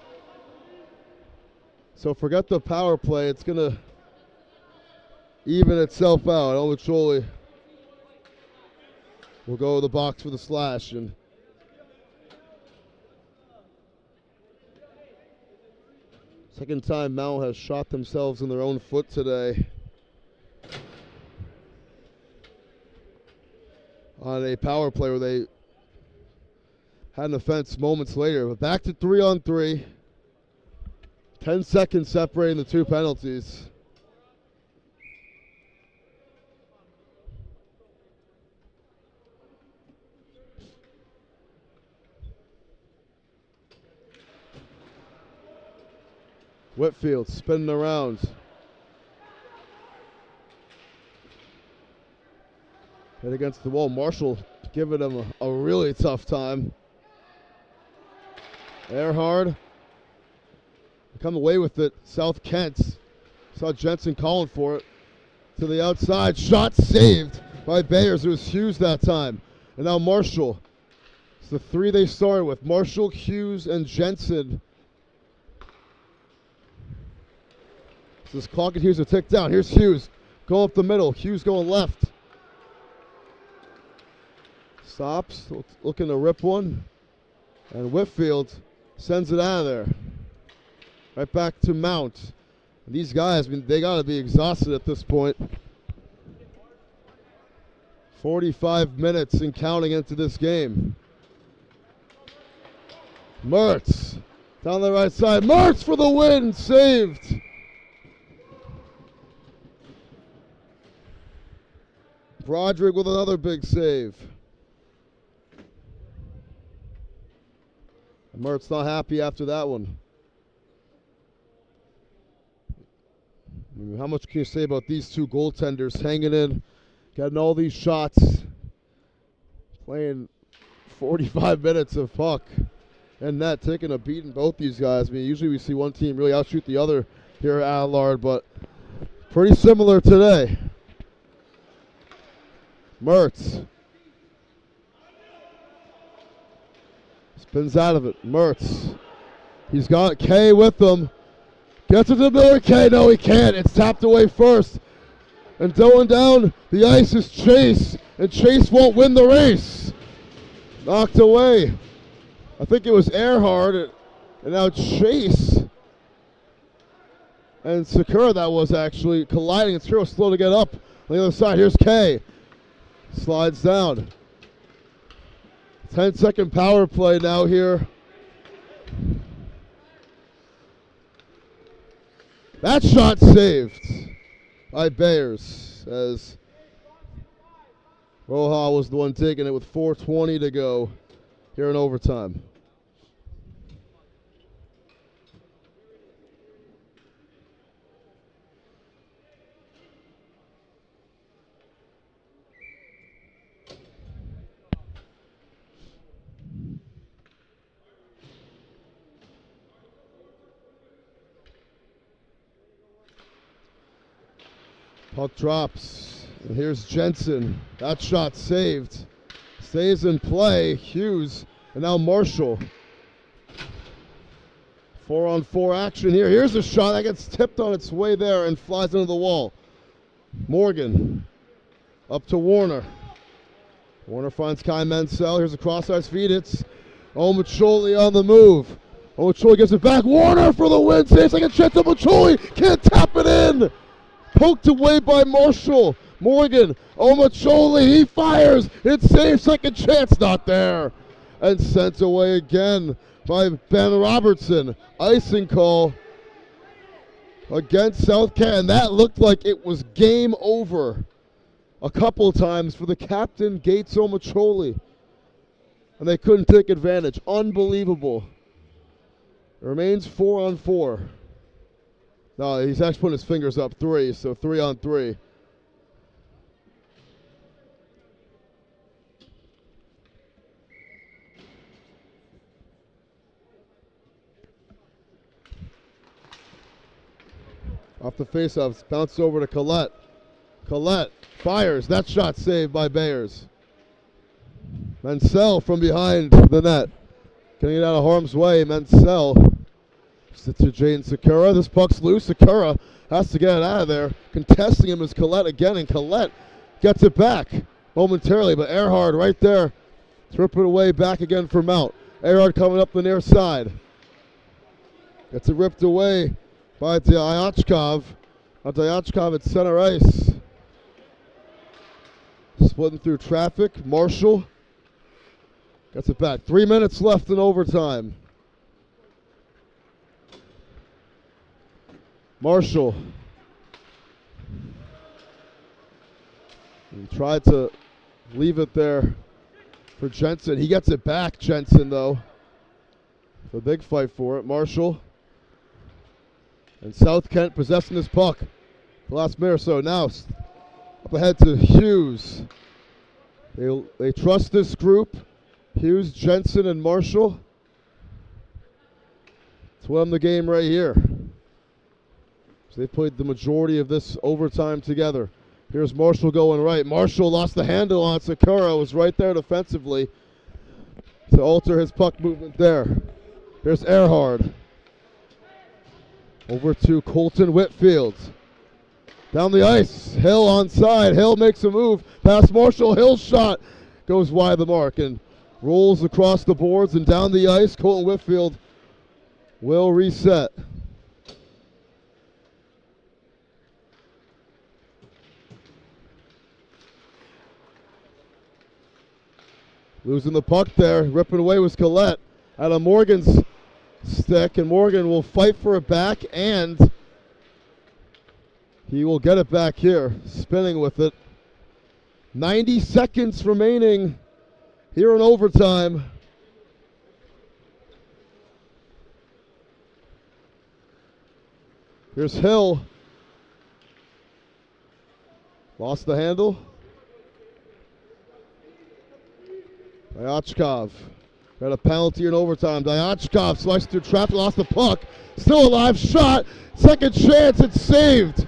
So forget the power play. It's going to even itself out. Omacholi will go in the box for the slash. And second time Mount has shot themselves in their own foot today on a power play where they had an offense moments later. But back to 3-on-3. 10 seconds separating the two penalties. Whitfield spinning around. Hit against the wall. Marshall giving him a really tough time. Earhard come away with it. South Kent saw Jensen calling for it. To the outside. Shot saved by Bayers. It was Hughes that time. And now Marshall. It's the three they started with. Marshall, Hughes, and Jensen. This clock and Hughes are ticked down. Here's Hughes going up the middle. Hughes going left. Stops, looking to rip one. And Whitfield sends it out of there. Right back to Mount. And these guys, they got to be exhausted at this point. 45 minutes and counting into this game. Mertz down the right side. Mertz for the win. Saved. Broderick with another big save. Mertz not happy after that one. I mean, how much can you say about these two goaltenders hanging in, getting all these shots, playing 45 minutes of puck, and net, taking a beating both these guys. I mean, usually we see one team really outshoot the other here at Allard, but pretty similar today. Mertz spins out of it. Mertz. He's got K with him. Gets it to Miller. K. No, he can't. It's tapped away first. And going down the ice is Chase. And Chase won't win the race. Knocked away. I think it was Earhart. And now Chase and Sakura, that was actually colliding. It's real slow to get up. On the other side, here's K. Slides down. 10-second power play now here. That shot saved by Bayers as Roja was the one taking it with 4:20 to go here in overtime. Puck drops, and here's Jensen. That shot saved. Stays in play. Hughes, and now Marshall. 4-on-4 action here. Here's a shot that gets tipped on its way there and flies into the wall. Morgan up to Warner. Warner finds Kai Mansell. Here's a cross-ice feed. It's Omacholi on the move. Omacholi gives it back. Warner for the win. Saves like a chance. Omacholi can't tap it in. Poked away by Marshall. Morgan, Omacholi, he fires. It's safe, second chance, not there. And sent away again by Ben Robertson. Icing call against South Kent. That looked like it was game over a couple times for the captain, Gates Omacholi. And they couldn't take advantage. Unbelievable. It remains 4-on-4. No, he's actually putting his fingers up 3, so 3-on-3. Off the faceoffs, bounce over to Collette. Collette fires. That shot saved by Bayers. Mansell from behind the net. Getting it out of harm's way. Mansell to Jaden Sakura. This puck's loose. Sakura has to get it out of there. Contesting him is Collette again, and Collette gets it back momentarily, but Earhart right there to rip it away back again for Mount. Earhart coming up the near side. Gets it ripped away by Dyachkov. Dyachkov at center ice. Splitting through traffic. Marshall gets it back. 3 minutes left in overtime. Marshall. He tried to leave it there for Jensen. He gets it back, Jensen, though. A big fight for it. Marshall. And South Kent possessing this puck. The last minute or so. Now up ahead to Hughes. They trust this group. Hughes, Jensen, and Marshall. It's won the game right here. So they played the majority of this overtime together. Here's Marshall going right. Marshall lost the handle on Sakura. Was right there defensively to alter his puck movement there. Here's Earhart. Over to Colton Whitfield. Down the ice. Hill onside. Hill makes a move. Past Marshall. Hill's shot goes wide the mark and rolls across the boards and down the ice. Colton Whitfield will reset. Losing the puck there. Ripping away was Collette out of Morgan's stick, and Morgan will fight for it back, and he will get it back here, spinning with it. 90 seconds remaining here in overtime. Here's Hill. Lost the handle. Dyachkov got a penalty in overtime. Dyachkov sliced through traffic, lost the puck. Still a live shot. Second chance, it's saved.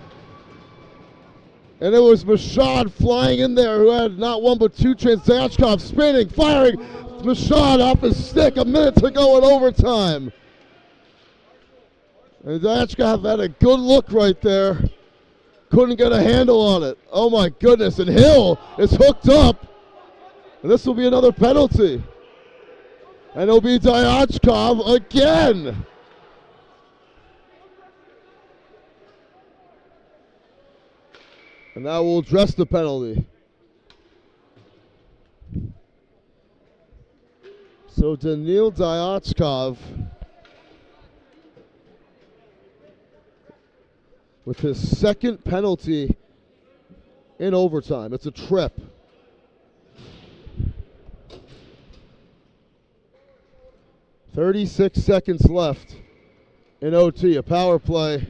And it was Mashad flying in there who had not one but two chances. Dyachkov spinning, firing. Mashad off his stick. A minute to go in overtime. And Dyachkov had a good look right there. Couldn't get a handle on it. Oh my goodness. And Hill is hooked up. And this will be another penalty. And it'll be Dyachkov again. And now we'll address the penalty. So Daniil Dyachkov with his second penalty in overtime. It's a trip. .36 seconds left in OT, a power play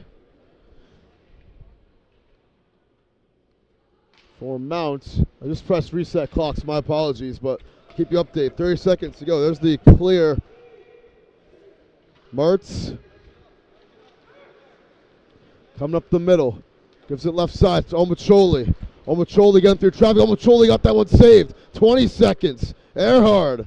for Mount. I just pressed reset clocks, my apologies, but keep you updated. 30 seconds to go. There's the clear. Mertz coming up the middle. Gives it left side to Omacholi. Omacholi getting through traffic. Omacholi got that one saved. 20 seconds. Earhart.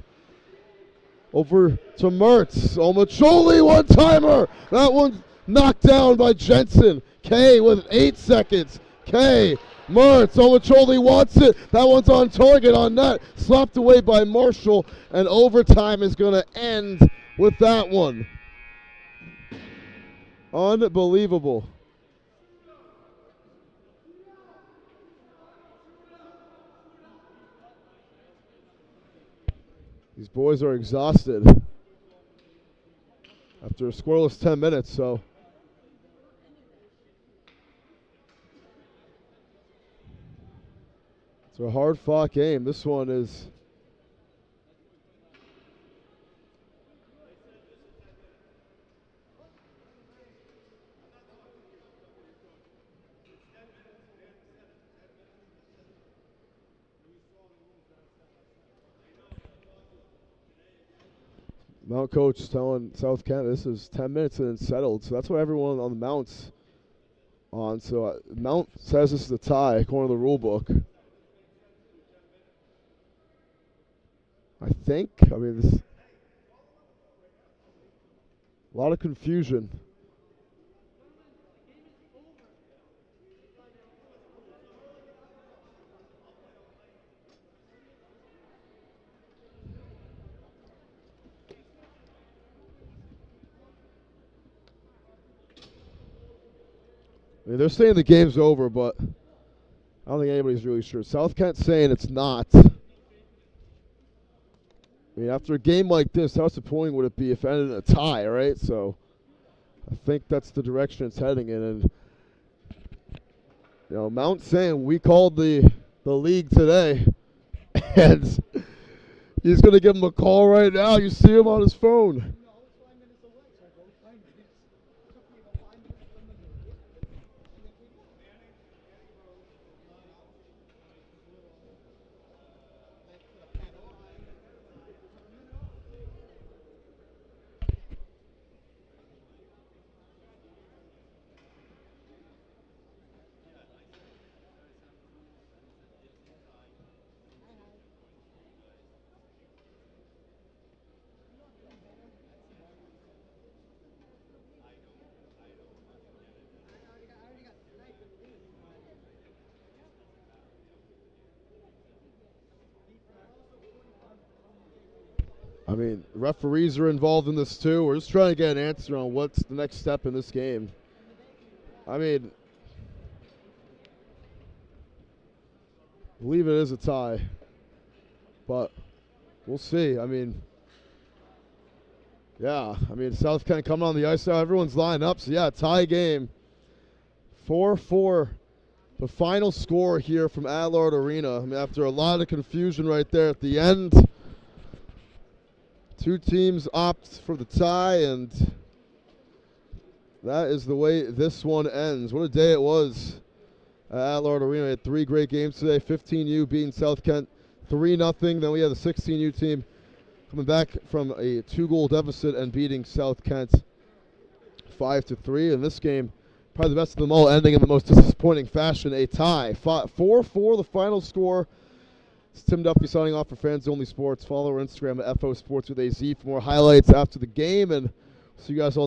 Over to Mertz. Omacholi, one-timer. That one knocked down by Jensen. Kay with 8 seconds. Kay, Mertz, Omacholi wants it. That one's on target on net. Slapped away by Marshall, and overtime is going to end with that one. Unbelievable. These boys are exhausted after a scoreless 10 minutes, so it's a hard-fought game. This one is Mount coach telling South Kent this is 10 minutes and it's settled. So that's what everyone on the Mounts on. So Mount says this is a tie according to the rule book. I think. I mean, this a lot of confusion. I mean, they're saying the game's over, but I don't think anybody's really sure. South Kent's saying it's not. I mean, after a game like this, how disappointing would it be if it ended in a tie, right? So I think that's the direction it's heading in. And, Mount's saying we called the league today, and he's going to give him a call right now. You see him on his phone. I mean, referees are involved in this too. We're just trying to get an answer on what's the next step in this game. I mean, I believe it is a tie, but we'll see. I mean, yeah, South Kent coming on the ice now. Everyone's lined up, so yeah, tie game. 4-4, the final score here from Allard Arena. I mean, after a lot of confusion right there at the end, two teams opt for the tie, and that is the way this one ends. What a day it was at Allard Arena. We had three great games today. 15U beating South Kent 3-0. Then we had the 16U team coming back from a 2-goal deficit and beating South Kent 5-3. And this game, probably the best of them all, ending in the most disappointing fashion, a tie. 4-4, the final score. It's Tim Duffy signing off for Fans Only Sports. Follow our Instagram at FO Sports with AZ for more highlights after the game, and see you guys all